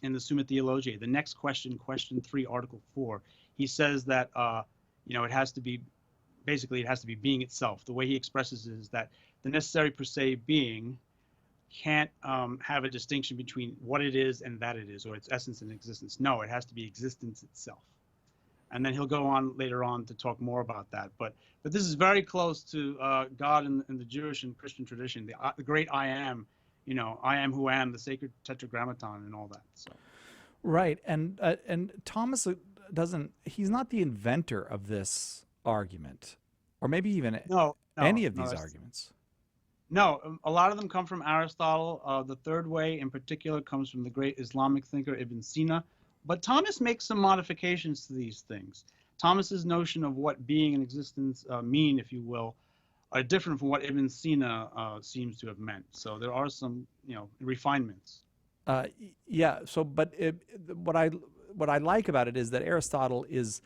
in the Summa Theologiae, the next question, question 3, article 4. He says that it has to be, basically it has to be being itself. The way he expresses it is that the necessary per se being can't have a distinction between what it is and that it is, or its essence and existence. No, it has to be existence itself. And then he'll go on later on to talk more about that. But this is very close to God in the Jewish and Christian tradition, the great I am, I am who I am, the sacred tetragrammaton and all that. So. Right. And Thomas he's not the inventor of this argument, or maybe even any of these arguments. No, a lot of them come from Aristotle. The third way in particular comes from the great Islamic thinker Ibn Sina. But Thomas makes some modifications to these things. Thomas's notion of what being and existence mean, if you will, are different from what Ibn Sina seems to have meant. So there are some, refinements. Yeah. So, but what I like about it is that Aristotle is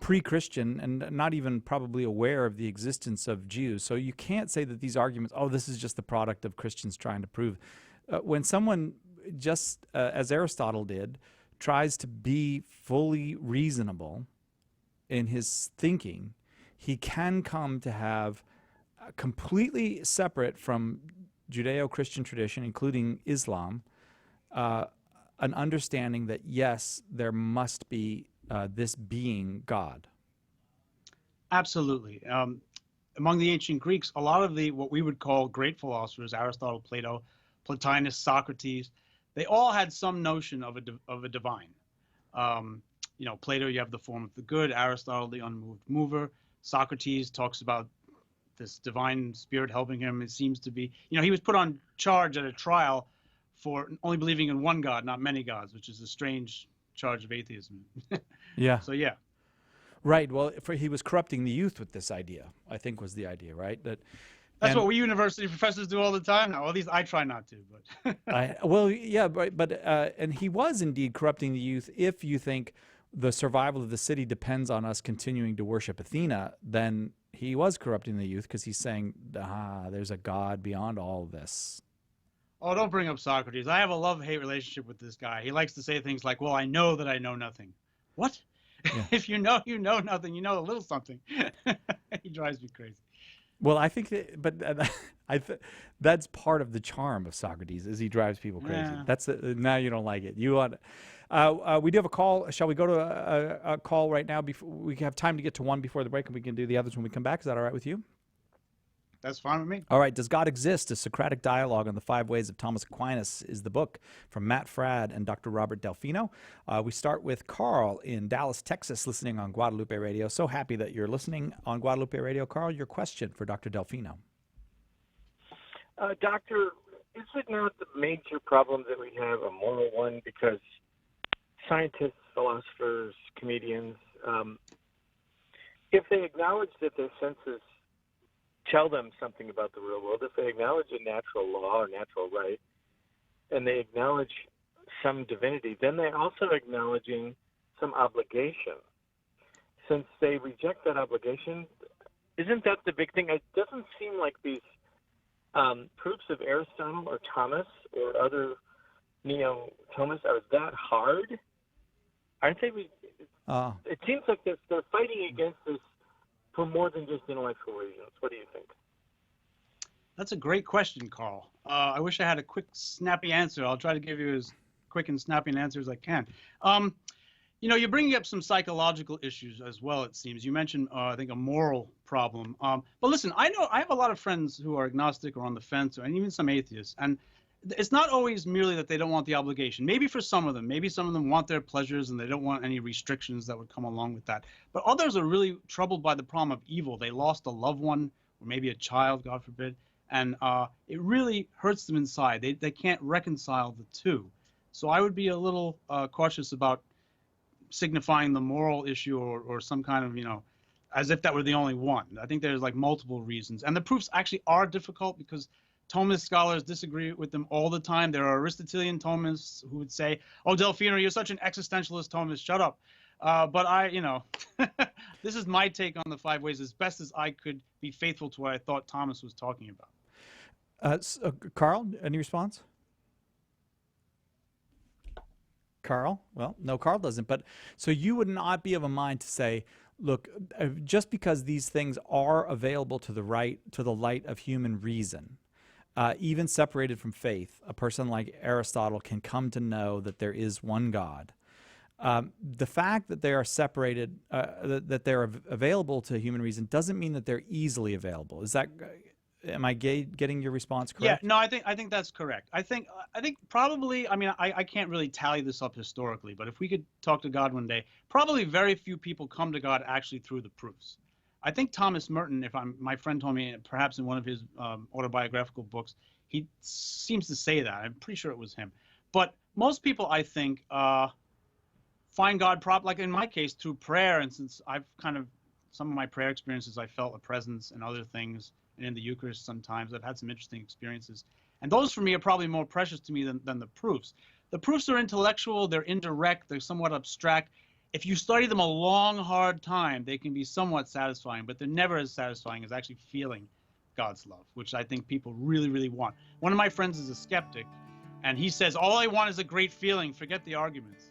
pre-Christian and not even probably aware of the existence of Jews. So you can't say that these arguments, this is just the product of Christians trying to prove. When someone just as Aristotle did, tries to be fully reasonable in his thinking, he can come to have completely separate from Judeo-Christian tradition, including Islam, an understanding that, yes, there must be this being God. Absolutely. Among the ancient Greeks, a lot of what we would call great philosophers, Aristotle, Plato, Plotinus, Socrates, they all had some notion of a divine. Plato, you have the form of the good. Aristotle, the unmoved mover. Socrates talks about this divine spirit helping him. It seems to be, he was put on charge at a trial for only believing in one God, not many gods, which is a strange charge of atheism. Yeah. So yeah. Right. Well, he was corrupting the youth with this idea, I think was the idea, right? That's what we university professors do all the time now. Well, at least I try not to, but. And he was indeed corrupting the youth. If you think the survival of the city depends on us continuing to worship Athena, then he was corrupting the youth, because he's saying, there's a God beyond all of this. Oh, don't bring up Socrates. I have a love-hate relationship with this guy. He likes to say things like, well, I know that I know nothing. What? Yeah. If you know nothing, you know a little something. He drives me crazy. Well, I think that's part of the charm of Socrates, is he drives people crazy. Yeah. Now you don't like it. You want. We do have a call. Shall we go to a call right now? Before we have time to get to one before the break, and we can do the others when we come back. Is that all right with you? That's fine with me. All right. Does God Exist? A Socratic Dialogue on the 5 Ways of Thomas Aquinas is the book from Matt Fradd and Dr. Robert Delfino. We start with Carl in Dallas, Texas, listening on Guadalupe Radio. So happy that you're listening on Guadalupe Radio. Carl, your question for Dr. Delfino. Doctor, is it not the major problem that we have a moral one? Because scientists, philosophers, comedians, if they acknowledge that their senses tell them something about the real world, if they acknowledge a natural law or natural right, and they acknowledge some divinity, then they're also acknowledging some obligation. Since they reject that obligation, isn't that the big thing? It doesn't seem like these proofs of Aristotle or Thomas or other neo-Thomists are that hard. Aren't they? It seems like they're fighting against this for more than just intellectual reasons. What do you think? That's a great question, Carl. I wish I had a quick, snappy answer. I'll try to give you as quick and snappy an answer as I can. You're bringing up some psychological issues as well, it seems. You mentioned, I think, a moral problem. But listen, I have a lot of friends who are agnostic or on the fence, and even some atheists. And it's not always merely that they don't want the obligation. Maybe for some of them want their pleasures and they don't want any restrictions that would come along with that. But others are really troubled by the problem of evil. They lost a loved one or maybe a child, God forbid, and it really hurts them inside. They can't reconcile the two. So I would be a little cautious about signifying the moral issue or some kind of, as if that were the only one. I think there's like multiple reasons. And the proofs actually are difficult because Thomist scholars disagree with them all the time. There are Aristotelian Thomists who would say, "Oh, Delfino, you're such an existentialist Thomist, shut up." But this is my take on the 5 ways as best as I could be faithful to what I thought Thomas was talking about. Carl, any response? Carl? Well, no, Carl doesn't. But so you would not be of a mind to say, look, just because these things are available to the light of human reason, even separated from faith, a person like Aristotle can come to know that there is one God. The fact that they are separated, that they're available to human reason, doesn't mean that they're easily available. Am I getting your response correct? Yeah, no, I think that's correct. I think probably, I can't really tally this up historically, but if we could talk to God one day, probably very few people come to God actually through the proofs. I think Thomas Merton, my friend told me, perhaps in one of his autobiographical books, he seems to say that. I'm pretty sure it was him. But most people, I think, find God, like in my case, through prayer. And since I've some of my prayer experiences, I felt a presence and other things. And in the Eucharist sometimes, I've had some interesting experiences. And those for me are probably more precious to me than the proofs. The proofs are intellectual, they're indirect, they're somewhat abstract. If you study them a long, hard time, they can be somewhat satisfying, but they're never as satisfying as actually feeling God's love, which I think people really, really want. One of my friends is a skeptic, and he says, all I want is a great feeling, forget the arguments.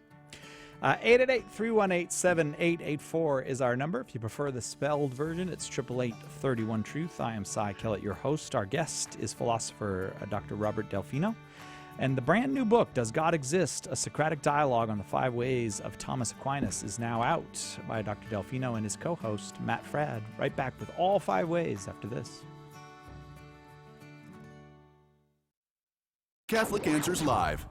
888-318-7884 is our number. If you prefer the spelled version, it's 888-31-TRUTH. I am Cy Kellett, your host. Our guest is philosopher Dr. Robert Delfino. And the brand new book, Does God Exist? A Socratic Dialogue on the 5 Ways of Thomas Aquinas, is now out by Dr. Delfino and his co-host, Matt Fradd. Right back with all 5 ways after this. Catholic Answers Live.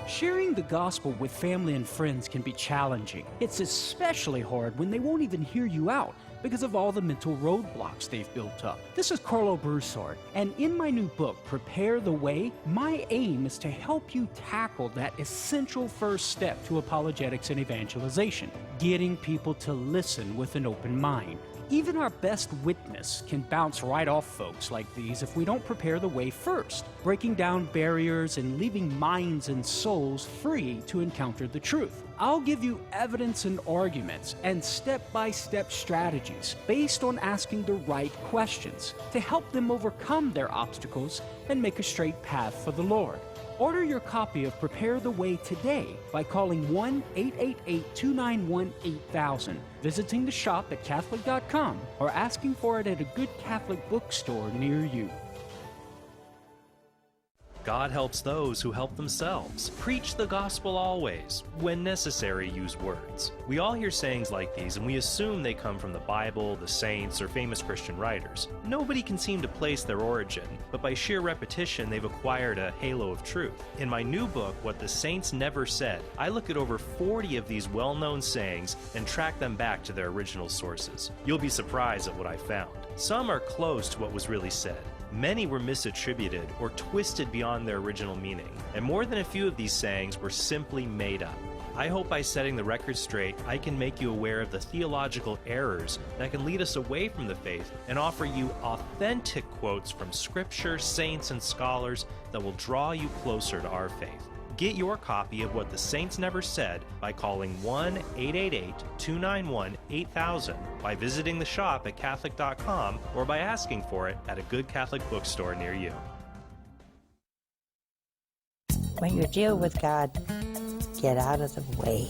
Sharing the gospel with family and friends can be challenging. It's especially hard when they won't even hear you out because of all the mental roadblocks they've built up. This is Carlo Broussard, and in my new book, Prepare the Way, my aim is to help you tackle that essential first step to apologetics and evangelization, getting people to listen with an open mind. Even our best witness can bounce right off folks like these if we don't prepare the way first, breaking down barriers and leaving minds and souls free to encounter the truth. I'll give you evidence and arguments and step-by-step strategies based on asking the right questions to help them overcome their obstacles and make a straight path for the Lord. Order your copy of Prepare the Way today by calling 1-888-291-8000, visiting the shop at Catholic.com, or asking for it at a good Catholic bookstore near you. God helps those who help themselves. Preach the gospel always. When necessary, use words. We all hear sayings like these, and we assume they come from the Bible, the saints, or famous Christian writers. Nobody can seem to place their origin, but by sheer repetition, they've acquired a halo of truth. In my new book, What the Saints Never Said, I look at over 40 of these well-known sayings and track them back to their original sources. You'll be surprised at what I found. Some are close to what was really said. Many were misattributed or twisted beyond their original meaning, and more than a few of these sayings were simply made up. I hope by setting the record straight, I can make you aware of the theological errors that can lead us away from the faith and offer you authentic quotes from Scripture, saints, and scholars that will draw you closer to our faith. Get your copy of What the Saints Never Said by calling 1-888-291-8000, by visiting the shop at Catholic.com, or by asking for it at a good Catholic bookstore near you. When you deal with God, get out of the way.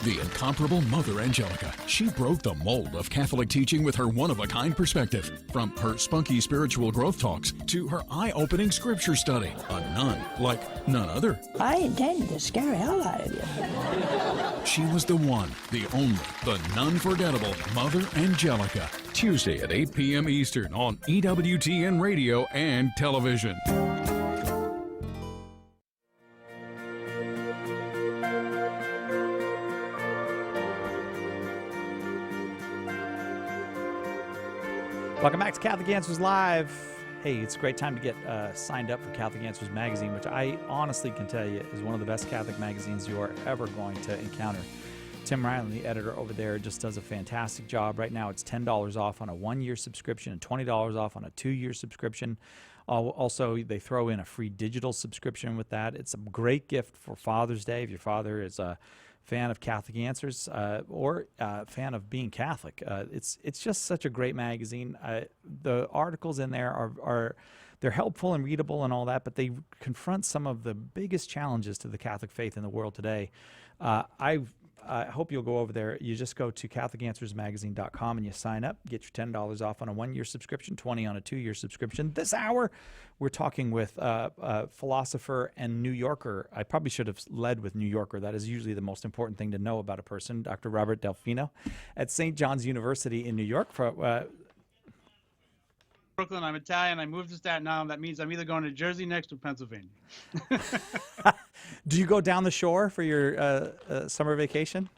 the incomparable Mother Angelica. She broke the mold of Catholic teaching with her one-of-a-kind perspective. From her spunky spiritual growth talks to her eye-opening scripture study, a nun like none other. I intended to scare the hell out of you. She was the one, the only, the non-forgettable Mother Angelica. Tuesday at 8 p.m. Eastern on EWTN Radio and television. Welcome back to Catholic Answers Live. Hey, it's a great time to get signed up for Catholic Answers magazine, which I honestly can tell you is one of the best Catholic magazines you are ever going to encounter. Tim Ryan, the editor over there, just does a fantastic job. Right now, it's $10 off on a 1-year subscription and $20 off on a 2-year subscription. Also, they throw in a free digital subscription with that. It's a great gift for Father's Day if your father is a fan of Catholic Answers or a fan of being Catholic. It's just such a great magazine. The articles in there are they're helpful and readable and all that, but they confront some of the biggest challenges to the Catholic faith in the world today. I hope you'll go over there. You just go to CatholicAnswersMagazine.com and you sign up, get your $10 off on a 1-year subscription, $20 on a 2-year subscription. This hour, we're talking with philosopher and New Yorker. I probably should have led with New Yorker. That is usually the most important thing to know about a person. Dr. Robert Delfino at St. John's University in New York. Brooklyn, I'm Italian. I moved to Staten Island. That means I'm either going to Jersey next or Pennsylvania. Do you go down the shore for your summer vacation?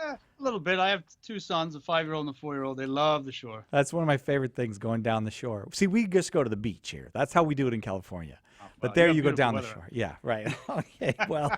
A little bit. I have 2 sons, a 5-year-old and a 4-year-old. They love the shore. That's one of my favorite things, going down the shore. See, we just go to the beach here. That's how we do it in California. But there you go down the shore. Yeah, right. Okay, well.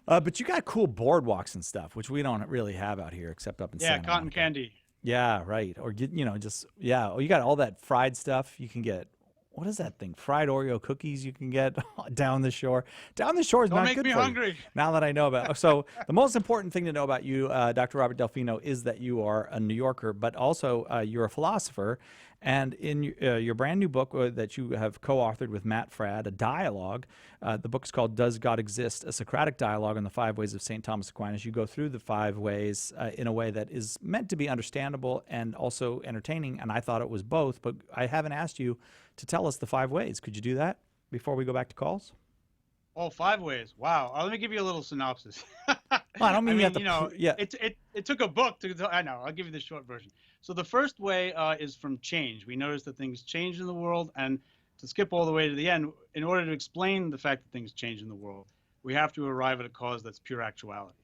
But you got cool boardwalks and stuff, which we don't really have out here except up in Santa Monica. Cotton candy. Yeah, right. Or get, you got all that fried stuff you can get. What is that thing? Fried Oreo cookies you can get down the shore. Down the shore is not good for you. Don't make me hungry. Now that I know about it. So the most important thing to know about you, Dr. Robert Delfino, is that you are a New Yorker, but also you're a philosopher. And in your brand new book that you have co-authored with Matt Fradd, a dialogue, the book is called Does God Exist? A Socratic Dialogue on the 5 Ways of St. Thomas Aquinas. You go through the 5 ways in a way that is meant to be understandable and also entertaining, and I thought it was both, but I haven't asked you to tell us the 5 ways. Could you do that before we go back to calls? Oh, 5 ways. Wow. Let me give you a little synopsis. Well, I don't mean you have to. It took a book to. I know. I'll give you the short version. So the first way is from change. We notice that things change in the world, and to skip all the way to the end, in order to explain the fact that things change in the world, we have to arrive at a cause that's pure actuality.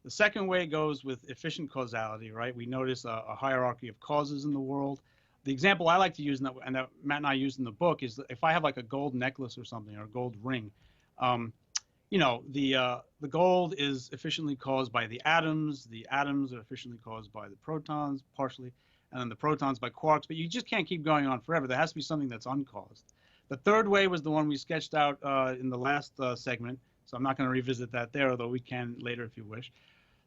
The second way goes with efficient causality, right? We notice a hierarchy of causes in the world. The example I like to use, and that Matt and I used in the book, is that if I have like a gold necklace or something, or a gold ring, the gold is efficiently caused by the atoms are efficiently caused by the protons, partially, and then the protons by quarks, but you just can't keep going on forever. There has to be something that's uncaused. The third way was the one we sketched out in the last segment, so I'm not going to revisit that there, although we can later if you wish.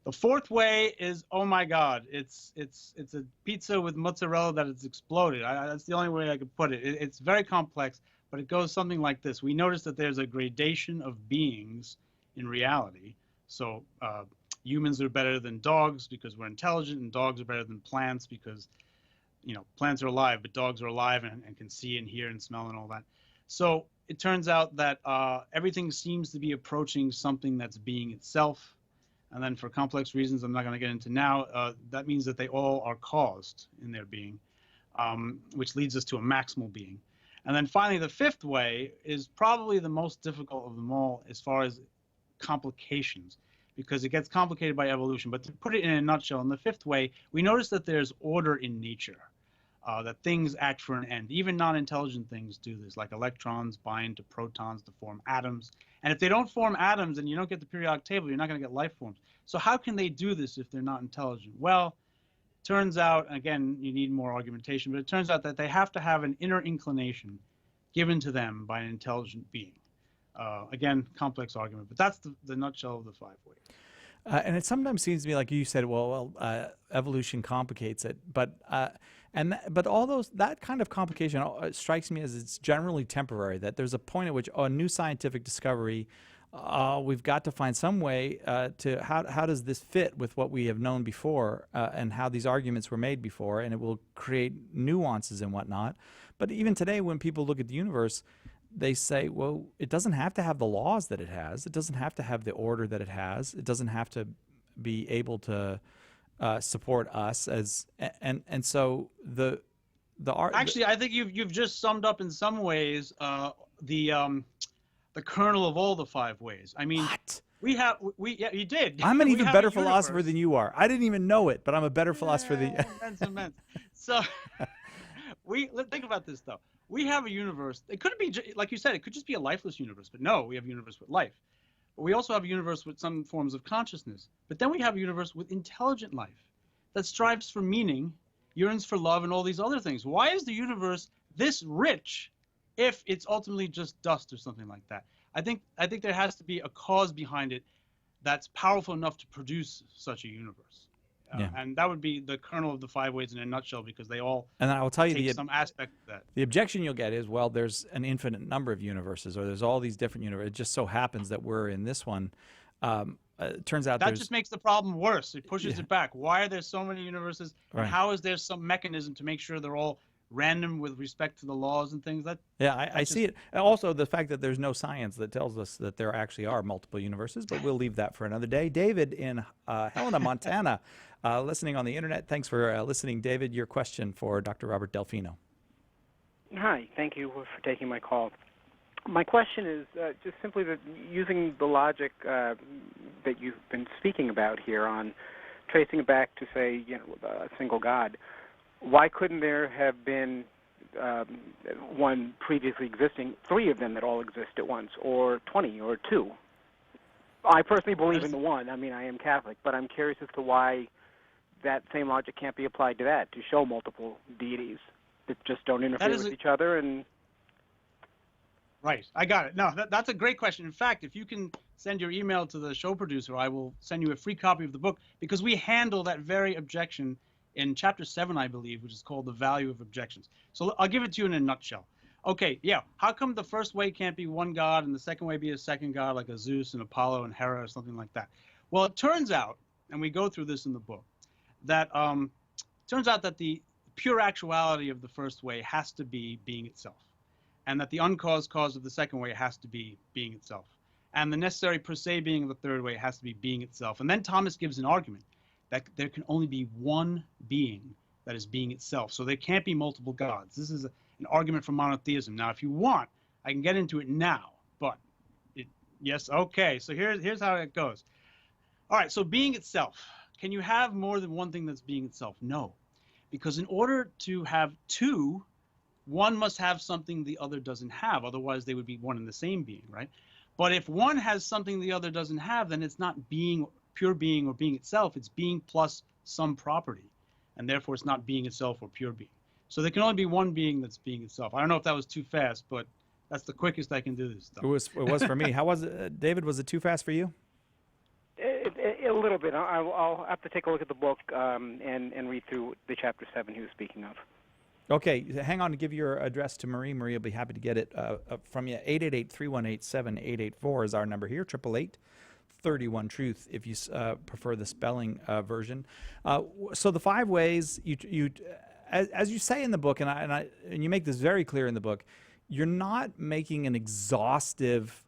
The fourth way is, oh my God, it's a pizza with mozzarella that has exploded. That's the only way I could put it. It's very complex, but it goes something like this. We notice that there's a gradation of beings in reality. So humans are better than dogs because we're intelligent, and dogs are better than plants because, plants are alive, but dogs are alive and can see and hear and smell and all that. So it turns out that everything seems to be approaching something that's being itself. And then for complex reasons I'm not going to get into now, that means that they all are caused in their being, which leads us to a maximal being. And then finally, the fifth way is probably the most difficult of them all as far as complications, because it gets complicated by evolution. But to put it in a nutshell, in the fifth way, we notice that there's order in nature, that things act for an end. Even non-intelligent things do this, like electrons bind to protons to form atoms. And if they don't form atoms and you don't get the periodic table, you're not going to get life forms. So how can they do this if they're not intelligent? Well, turns out, again, you need more argumentation, but it turns out that they have to have an inner inclination given to them by an intelligent being. Again, complex argument, but that's the nutshell of the 5 ways. And it sometimes seems to me like you said, evolution complicates it, but all that kind of complication strikes me as it's generally temporary. That there's a point at which a new scientific discovery we've got to find some way to how does this fit with what we have known before and how these arguments were made before, and it will create nuances and whatnot. But even today, when people look at the universe, they say, well, it doesn't have to have the laws that it has. It doesn't have to have the order that it has. It doesn't have to be able to support us as and so the actually, I think you've just summed up in some ways the kernel of all the 5 ways. I mean, what? Yeah, you did. I'm an even better philosopher than you are. I didn't even know it, but I'm a better philosopher than you. So let's think about this though. We have a universe. It could be, like you said, it could just be a lifeless universe. But no, we have a universe with life. But we also have a universe with some forms of consciousness. But then we have a universe with intelligent life that strives for meaning, yearns for love, and all these other things. Why is the universe this rich if it's ultimately just dust or something like that? I think there has to be a cause behind it that's powerful enough to produce such a universe. And that would be the kernel of the 5 ways in a nutshell, because they all and I will tell you take some aspect of that. The objection you'll get is, well, there's an infinite number of universes, or there's all these different universes. It just so happens that we're in this one. It turns out that just makes the problem worse. It pushes it back. Why are there so many universes? And how is there some mechanism to make sure they're all random with respect to the laws and things? I see it. And also the fact that there's no science that tells us that there actually are multiple universes, but we'll leave that for another day. David in Helena, Montana, listening on the internet. Thanks for listening, David. Your question for Dr. Robert Delfino. Hi, thank you for taking my call. My question is just simply that using the logic that you've been speaking about here on tracing it back to, say, a single God, why couldn't there have been one previously existing, 3 of them that all exist at once, or 20, or 2? I personally believe in the one. I mean, I am Catholic, but I'm curious as to why that same logic can't be applied to that, to show multiple deities that just don't interfere with each other. And right, I got it. No, that's a great question. In fact, if you can send your email to the show producer, I will send you a free copy of the book, because we handle that very objection in chapter 7, I believe, which is called The Value of Objections. So I'll give it to you in a nutshell. Okay, yeah, how come the first way can't be one God and the second way be a second God, like a Zeus and Apollo and Hera or something like that? Well, it turns out, and we go through this in the book, that turns out that the pure actuality of the first way has to be being itself, and that the uncaused cause of the second way has to be being itself, and the necessary per se being of the third way has to be being itself. And then Thomas gives an argument that there can only be one being that is being itself. So there can't be multiple gods. This is an argument for monotheism. Now, if you want, I can get into it now, but yes, okay. So here's how it goes. All right, so being itself. Can you have more than one thing that's being itself? No, because in order to have 2, one must have something the other doesn't have. Otherwise, they would be one and the same being, right? But if one has something the other doesn't have, then it's not being, pure being or being itself. It's being plus some property, and therefore it's not being itself or pure being. So there can only be one being that's being itself. I don't know if that was too fast, but that's the quickest I can do this stuff. It was for me. How was it, David? Was it too fast for you? A little bit. I'll have to take a look at the book and read through the chapter 7 he was speaking of. Okay, hang on to give your address to Marie. Marie will be happy to get it from you. 888-318-7884 is our number here, 888-31-TRUTH if you prefer the spelling version. So the 5 ways, as you say in the book, and you make this very clear in the book, you're not making an exhaustive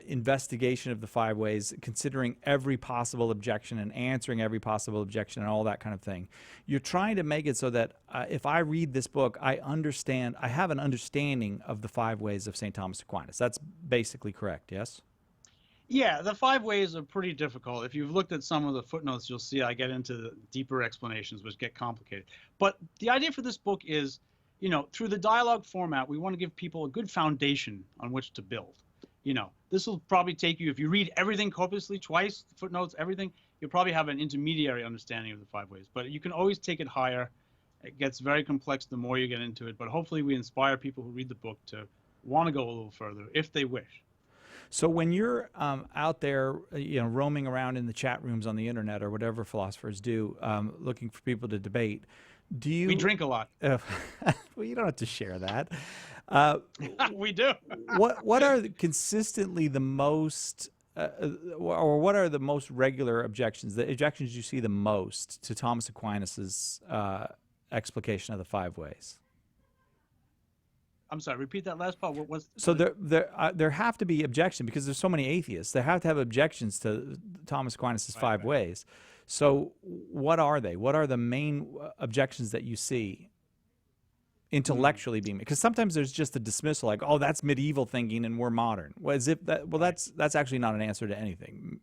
investigation of the 5 ways, considering every possible objection and answering every possible objection and all that kind of thing. You're trying to make it so that if I read this book, I have an understanding of the 5 ways of St. Thomas Aquinas. That's basically correct, yes? Yeah, the 5 ways are pretty difficult. If you've looked at some of the footnotes, you'll see I get into the deeper explanations, which get complicated. But the idea for this book is, through the dialogue format, we want to give people a good foundation on which to build. This will probably take you, if you read everything copiously twice, footnotes, everything, you'll probably have an intermediary understanding of the 5 ways. But you can always take it higher. It gets very complex the more you get into it. But hopefully we inspire people who read the book to want to go a little further if they wish. So when you're out there, roaming around in the chat rooms on the internet or whatever philosophers do, looking for people to debate, we drink a lot. Well, you don't have to share that. We do. What are consistently the most or what are the most regular objections, the objections you see the most to Thomas Aquinas's explication of the five ways? I'm sorry, repeat that last part. What was so there have to be objections because there's so many atheists. They have to have objections to Thomas Aquinas's five ways. So what are they? What are the main objections that you see intellectually being made? Because sometimes there's just a dismissal, like, oh, that's medieval thinking and we're modern. Well, as if that, well, that's actually not an answer to anything.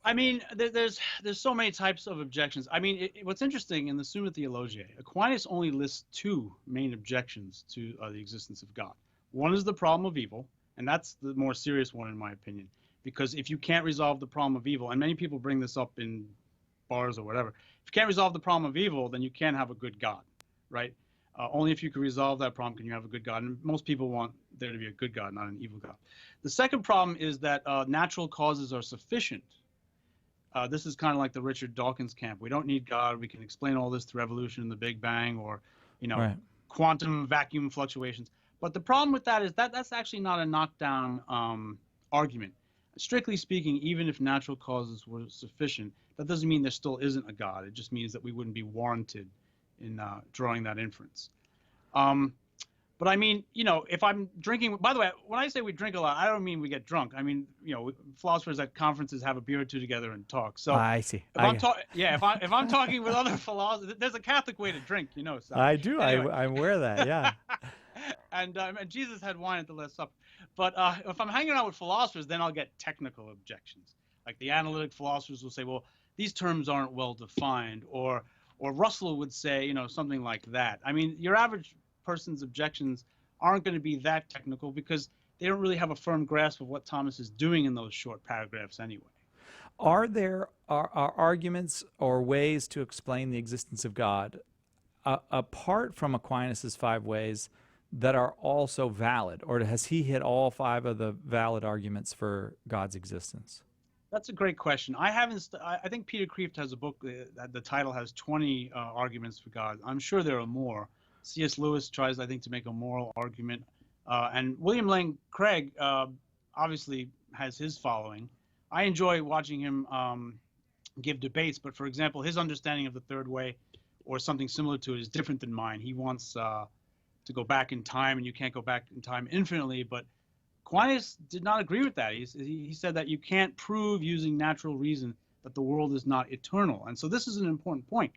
I mean, there's so many types of objections. I mean, what's interesting in the Summa Theologiae, Aquinas only lists two main objections to the existence of God. One is the problem of evil, and that's the more serious one in my opinion, because if you can't resolve the problem of evil, and many people bring this up in bars or whatever, if you can't resolve the problem of evil, then you can't have a good God, right? Only if you can resolve that problem can you have a good God, and most people want there to be a good God, not an evil God. The second problem is that natural causes are sufficient. This is kind of like the Richard Dawkins camp. We don't need God. We can explain all this through evolution and the Big Bang, or, quantum vacuum fluctuations. But the problem with that is that that's actually not a knockdown argument. Strictly speaking, even if natural causes were sufficient, that doesn't mean there still isn't a God. It just means that we wouldn't be warranted in drawing that inference. But I mean, if I'm drinking, by the way, when I say we drink a lot, I don't mean we get drunk. I mean, philosophers at conferences have a beer or two together and talk. So I see. If I'm talking with other philosophers, there's a Catholic way to drink, So. I do. Anyway. I'm aware of that. Yeah. and Jesus had wine at the Last Supper. But if I'm hanging out with philosophers, then I'll get technical objections. Like the analytic philosophers will say, well, these terms aren't well defined, or Russell would say, something like that. I mean, your average person's objections aren't going to be that technical because they don't really have a firm grasp of what Thomas is doing in those short paragraphs anyway. Are there arguments or ways to explain the existence of God apart from Aquinas's five ways that are also valid, or has he hit all five of the valid arguments for God's existence? That's a great question. I think Peter Kreeft has a book that the title has 20 arguments for God. I'm sure there are more. C.S. Lewis tries, I think, to make a moral argument. And William Lane Craig obviously has his following. I enjoy watching him give debates, but for example, his understanding of the third way or something similar to it is different than mine. He wants to go back in time, and you can't go back in time infinitely, but Aquinas did not agree with that. He said that you can't prove using natural reason that the world is not eternal. And so this is an important point.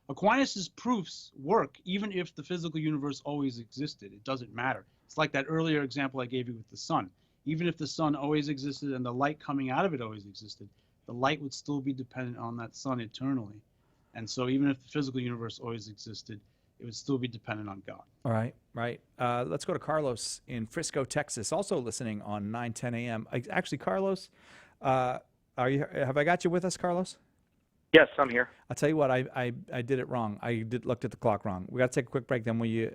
Aquinas' proofs work even if the physical universe always existed. It doesn't matter. It's like that earlier example I gave you with the sun. Even if the sun always existed and the light coming out of it always existed, the light would still be dependent on that sun eternally. And so even if the physical universe always existed, it would still be dependent on God. All right, right. Let's go to Carlos in Frisco, Texas, also listening on 9:10 a.m. Actually, Carlos, have I got you with us, Carlos? Yes, I'm here. I'll tell you what, I did it wrong. I looked at the clock wrong. We got to take a quick break. Then will you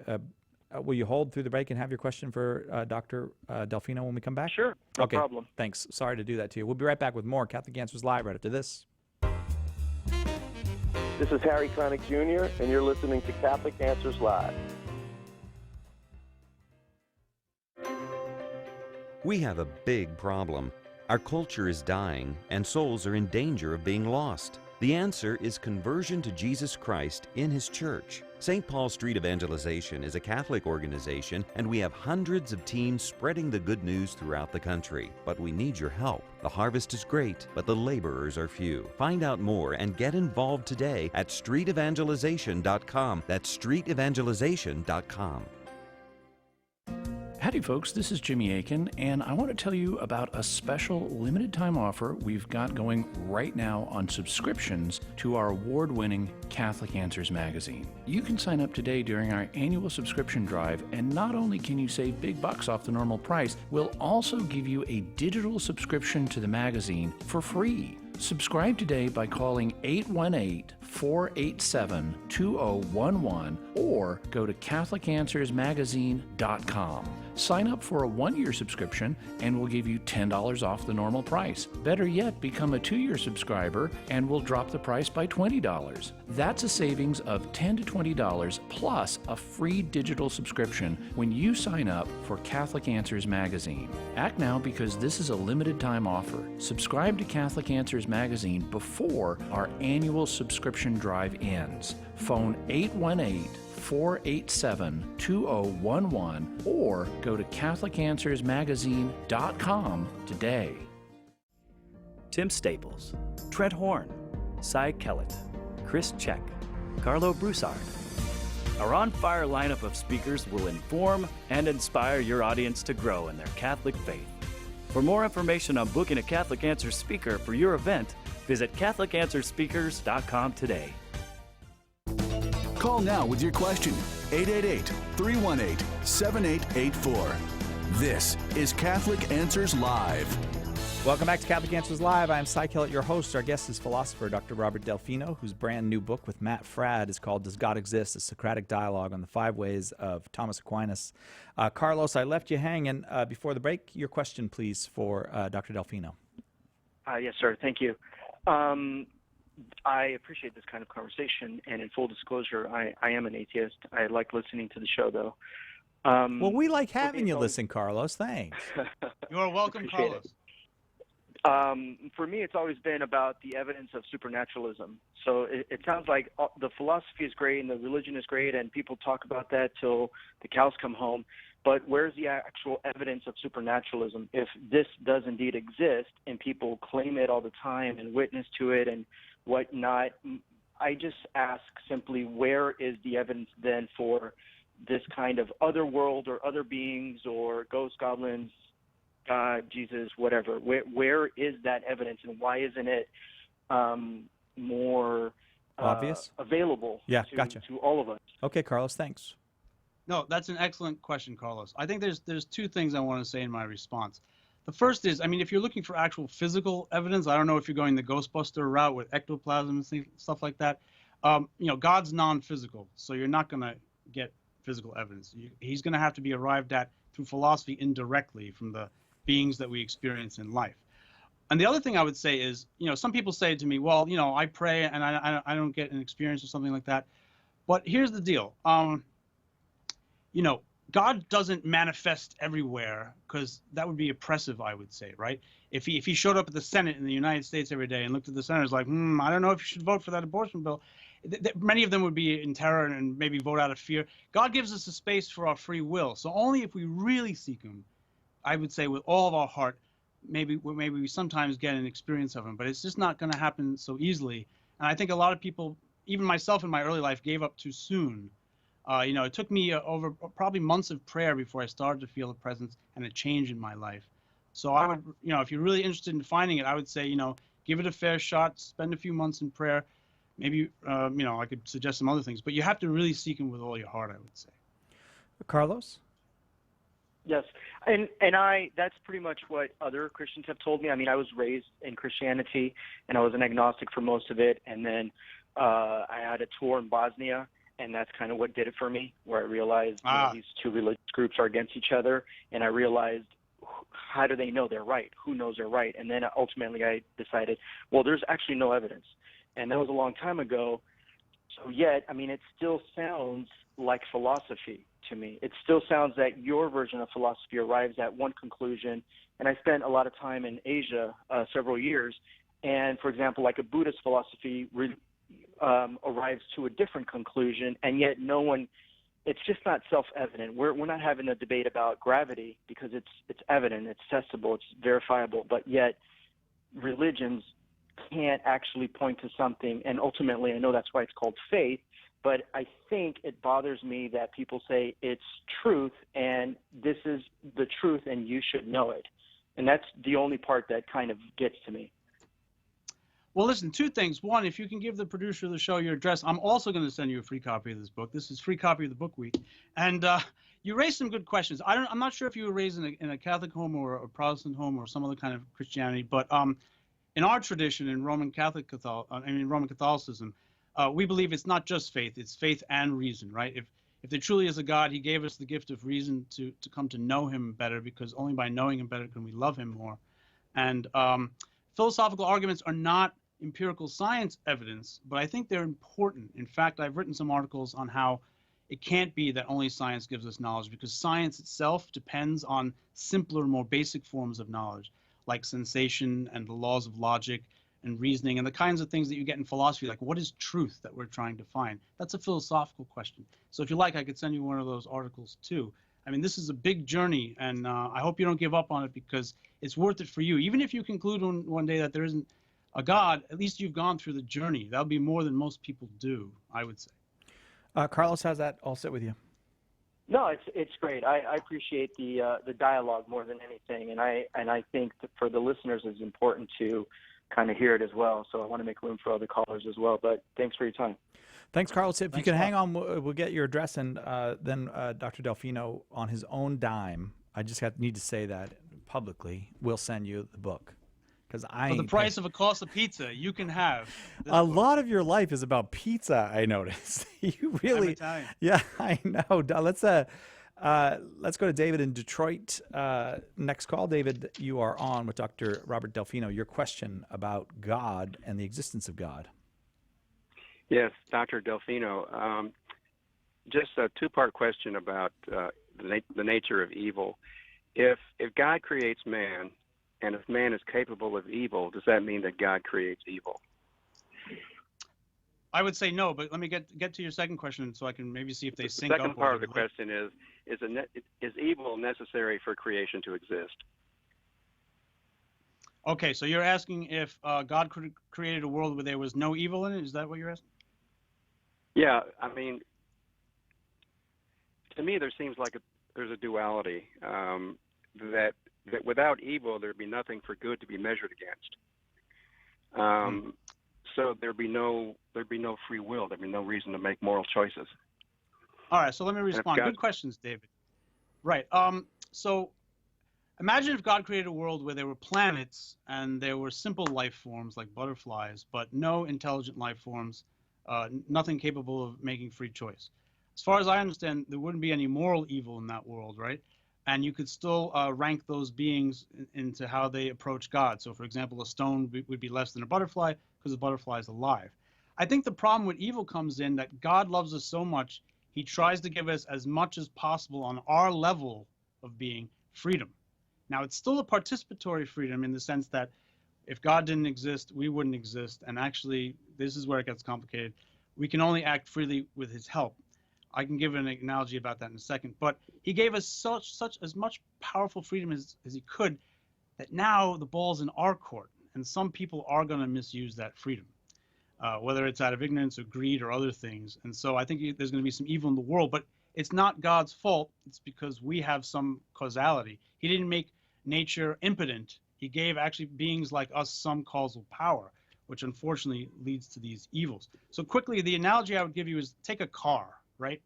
hold through the break and have your question for Dr. Delfino when we come back? Sure, no problem. Thanks. Sorry to do that to you. We'll be right back with more Catholic Answers Live right after this. This is Harry Connick Jr., and you're listening to Catholic Answers Live. We have a big problem. Our culture is dying, and souls are in danger of being lost. The answer is conversion to Jesus Christ in His church. St. Paul Street Evangelization is a Catholic organization, and we have hundreds of teams spreading the good news throughout the country. But we need your help. The harvest is great, but the laborers are few. Find out more and get involved today at streetevangelization.com. That's streetevangelization.com. Howdy folks, this is Jimmy Akin, and I want to tell you about a special limited time offer we've got going right now on subscriptions to our award-winning Catholic Answers magazine. You can sign up today during our annual subscription drive, and not only can you save big bucks off the normal price, we'll also give you a digital subscription to the magazine for free. Subscribe today by calling 818-487-2011 or go to CatholicAnswersMagazine.com. Sign up for a 1-year subscription and we'll give you $10 off the normal price. Better yet, become a 2-year subscriber and we'll drop the price by $20. That's a savings of $10 to $20 plus a free digital subscription when you sign up for Catholic Answers magazine. Act now because this is a limited time offer. Subscribe to Catholic Answers magazine before our annual subscription drive ends. Phone 818-487-2011 or go to CatholicAnswersMagazine.com today. Tim Staples, Trent Horn, Cy Kellett, Chris Check, Carlo Broussard. Our on-fire lineup of speakers will inform and inspire your audience to grow in their Catholic faith. For more information on booking a Catholic Answers speaker for your event, visit CatholicAnswersSpeakers.com today. Call now with your question. 888-318-7884. This is Catholic Answers Live. Welcome back to Catholic Answers Live. I'm Cy Kellett, your host. Our guest is philosopher Dr. Robert Delfino, whose brand new book with Matt Fradd is called Does God Exist? A Socratic Dialogue on the 5 Ways of Thomas Aquinas. Carlos, I left you hanging before the break. Your question, please, for Dr. Delfino. Yes, sir. Thank you. I appreciate this kind of conversation, and in full disclosure, I am an atheist. I like listening to the show, though. Well, we like having you listen, Carlos. Thanks. You are welcome, Carlos. For me, it's always been about the evidence of supernaturalism. So it sounds like the philosophy is great and the religion is great, and people talk about that till the cows come home. But where's the actual evidence of supernaturalism? If this does indeed exist and people claim it all the time and witness to it and whatnot, I just ask simply, where is the evidence then for this kind of other world or other beings or ghosts, goblins, God, Jesus, whatever? Where is that evidence, and why isn't it more obvious, available to all of us? Okay, Carlos, thanks. No, that's an excellent question, Carlos. I think there's 2 things I want to say in my response. The first is, I mean, if you're looking for actual physical evidence, I don't know if you're going the Ghostbuster route with ectoplasm and stuff like that. God's non-physical, so you're not going to get physical evidence. He's going to have to be arrived at through philosophy indirectly from the beings that we experience in life. And the other thing I would say is, some people say to me, well, I pray and I don't get an experience or something like that. But here's the deal. God doesn't manifest everywhere, because that would be oppressive, I would say, right? If he showed up at the Senate in the United States every day and looked at the senators like, I don't know if you should vote for that abortion bill, many of them would be in terror and maybe vote out of fear. God gives us a space for our free will. So only if we really seek him, I would say with all of our heart, maybe we sometimes get an experience of him, but it's just not going to happen so easily. And I think a lot of people, even myself in my early life, gave up too soon. It took me over probably months of prayer before I started to feel a presence and a change in my life. So I would, if you're really interested in finding it, I would say, give it a fair shot, spend a few months in prayer. Maybe, I could suggest some other things, but you have to really seek him with all your heart, I would say. Carlos? Yes, and that's pretty much what other Christians have told me. I mean, I was raised in Christianity, and I was an agnostic for most of it, and then I had a tour in Bosnia, and that's kind of what did it for me, where I realized these 2 religious groups are against each other, and I realized, how do they know they're right? Who knows they're right? And then ultimately I decided, well, there's actually no evidence. And that was a long time ago. So yet, I mean, it still sounds like philosophy to me. It still sounds that your version of philosophy arrives at one conclusion. And I spent a lot of time in Asia, several years. And, for example, like a Buddhist philosophy arrives to a different conclusion, and yet no one, it's just not self-evident. We're not having a debate about gravity because it's evident, it's testable, it's verifiable, but yet religions can't actually point to something, and ultimately, I know that's why it's called faith, but I think it bothers me that people say it's truth, and this is the truth, and you should know it. And that's the only part that kind of gets to me. Well, listen, 2 things. One, if you can give the producer of the show your address, I'm also going to send you a free copy of this book. This is free copy of the book week. And you raised some good questions. I'm not sure if you were raised in a Catholic home or a Protestant home or some other kind of Christianity, but in our tradition, in Roman Catholicism, we believe it's not just faith; it's faith and reason, right? if there truly is a God, he gave us the gift of reason to come to know him better, because only by knowing him better can we love him more. And philosophical arguments are not empirical science evidence, but I think they're important. In fact, I've written some articles on how it can't be that only science gives us knowledge, because science itself depends on simpler, more basic forms of knowledge, like sensation and the laws of logic and reasoning and the kinds of things that you get in philosophy, like what is truth that we're trying to find? That's a philosophical question. So if you like, I could send you one of those articles too. I mean, this is a big journey, and I hope you don't give up on it, because it's worth it for you. Even if you conclude one day that there isn't a God, at least you've gone through the journey. That'll be more than most people do, I would say. Carlos, how's that all sit with you? No, it's great. I appreciate the dialogue more than anything, and I think that for the listeners it's important to kind of hear it as well. So I want to make room for other callers as well. But thanks for your time. Thanks, Carlos. If you can hang on, we'll get your address, and then Dr. Delfino, on his own dime, I just need to say that publicly, will send you the book. Because for the price of a cost of pizza, you can have a lot of your life is about pizza. I noticed. You really, I'm Italian. Yeah, I know. Let's go to David in Detroit. Next call, David. You are on with Dr. Robert Delfino. Your question about God and the existence of God. Yes, Dr. Delfino. Just a two-part question about the nature of evil. If God creates man, and if man is capable of evil, does that mean that God creates evil? I would say no, but let me get to your second question so I can maybe see if they sync up. The second part of the question is evil necessary for creation to exist? Okay, so you're asking if God created a world where there was no evil in it? Is that what you're asking? Yeah, I mean, to me there seems like there's a duality, that without evil there'd be nothing for good to be measured against. So there'd be no free will. There'd be no reason to make moral choices. All right, so let me respond. Good questions, David. Right. So imagine if God created a world where there were planets and there were simple life forms like butterflies, but no intelligent life forms, nothing capable of making free choice. As far as I understand, there wouldn't be any moral evil in that world, right? And you could still rank those beings into how they approach God. So, for example, a stone would be less than a butterfly because the butterfly is alive. I think the problem with evil comes in that God loves us so much, he tries to give us as much as possible on our level of being freedom. Now, it's still a participatory freedom in the sense that if God didn't exist, we wouldn't exist. And actually, this is where it gets complicated. We can only act freely with his help. I can give an analogy about that in a second, but he gave us such as much powerful freedom as he could, that now the ball's in our court, and some people are going to misuse that freedom, whether it's out of ignorance or greed or other things. And so I think there's going to be some evil in the world, but it's not God's fault. It's because we have some causality. He didn't make nature impotent. He gave actually beings like us some causal power, which unfortunately leads to these evils. So quickly, the analogy I would give you is take a car. Right?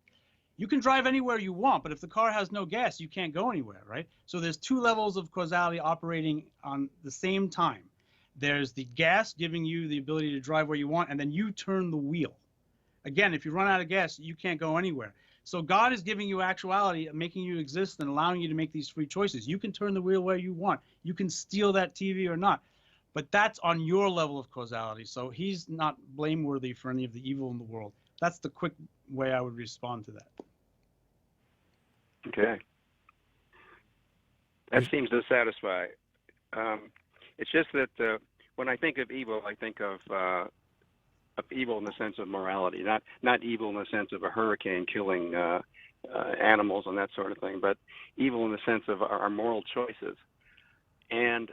You can drive anywhere you want, but if the car has no gas, you can't go anywhere, right? So there's two levels of causality operating on the same time. There's the gas giving you the ability to drive where you want, and then you turn the wheel. Again, if you run out of gas, you can't go anywhere. So God is giving you actuality, making you exist and allowing you to make these free choices. You can turn the wheel where you want. You can steal that TV or not. But that's on your level of causality. So he's not blameworthy for any of the evil in the world. That's the quick way I would respond to that. Okay. That seems to satisfy. It's just that when I think of evil, I think of evil in the sense of morality, not evil in the sense of a hurricane killing animals and that sort of thing, but evil in the sense of our moral choices. And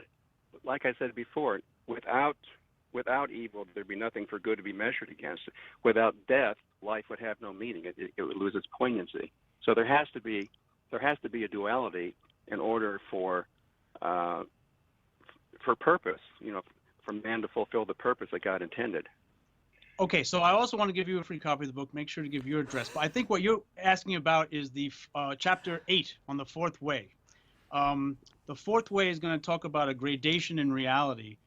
like I said before, without evil, there'd be nothing for good to be measured against. Without death, life would have no meaning. It would lose its poignancy. So there has to be a duality in order for purpose, for man to fulfill the purpose that God intended. Okay, so I also want to give you a free copy of the book. Make sure to give your address. But I think what you're asking about is the chapter 8 on the fourth way. The fourth way is going to talk about a gradation in reality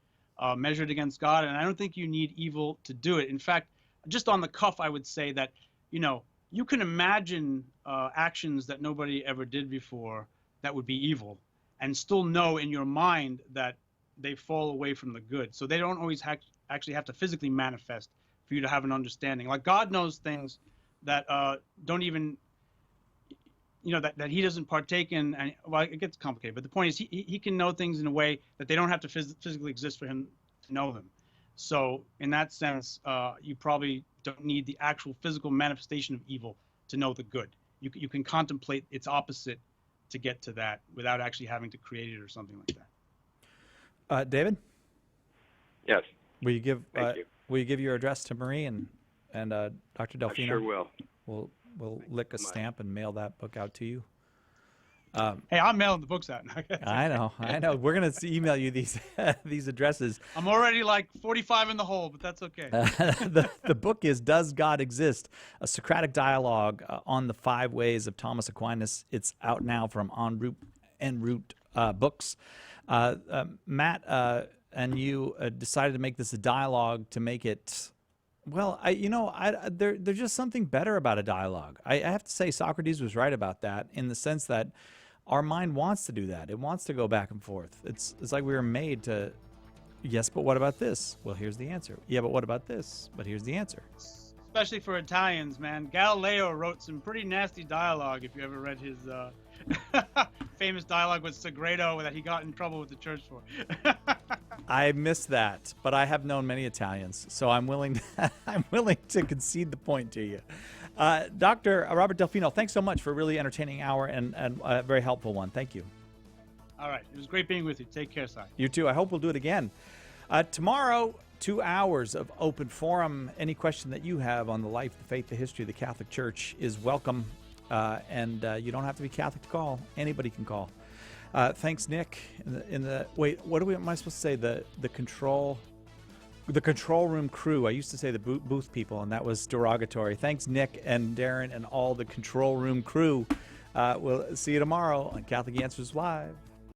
measured against God, and I don't think you need evil to do it. In fact, just on the cuff, I would say that, you you can imagine actions that nobody ever did before that would be evil, and still know in your mind that they fall away from the good. So they don't always actually have to physically manifest for you to have an understanding. Like God knows things that don't even, that he doesn't partake in. And well, it gets complicated, but the point is he can know things in a way that they don't have to physically exist for him to know them. So in that sense, you probably don't need the actual physical manifestation of evil to know the good. You can contemplate its opposite to get to that without actually having to create it or something like that. David? Yes. Will you give Thank you. Will you give your address to Marie and Dr. Delfino? I sure will. We'll lick a stamp and mail that book out to you. Hey, I'm mailing the books out. I know. We're gonna email you these these addresses. I'm already like 45 in the hole, but that's okay. The book is "Does God Exist?" A Socratic Dialogue on the 5 Ways of Thomas Aquinas. It's out now from En Route Books. Matt and you decided to make this a dialogue to make it. Well, there's just something better about a dialogue. I have to say Socrates was right about that in the sense that our mind wants to do that. It wants to go back and forth. It's like we were made to, yes, but what about this? Well, here's the answer. Yeah, but what about this? But here's the answer. Especially for Italians, man. Galileo wrote some pretty nasty dialogue, if you ever read his famous dialogue with Sagredo that he got in trouble with the church for. I missed that, but I have known many Italians, so I'm willing to concede the point to you. Dr. Robert Delfino, thanks so much for a really entertaining hour and a very helpful one. Thank you. All right. It was great being with you. Take care, Si. You too. I hope we'll do it again. Tomorrow, 2 hours of open forum. Any question that you have on the life, the faith, the history of the Catholic Church is welcome. And you don't have to be Catholic to call. Anybody can call. Thanks, Nick. Wait, what am I supposed to say? The control room crew. I used to say the booth people, and that was derogatory. Thanks, Nick and Darren and all the control room crew. We'll see you tomorrow on Catholic Answers Live.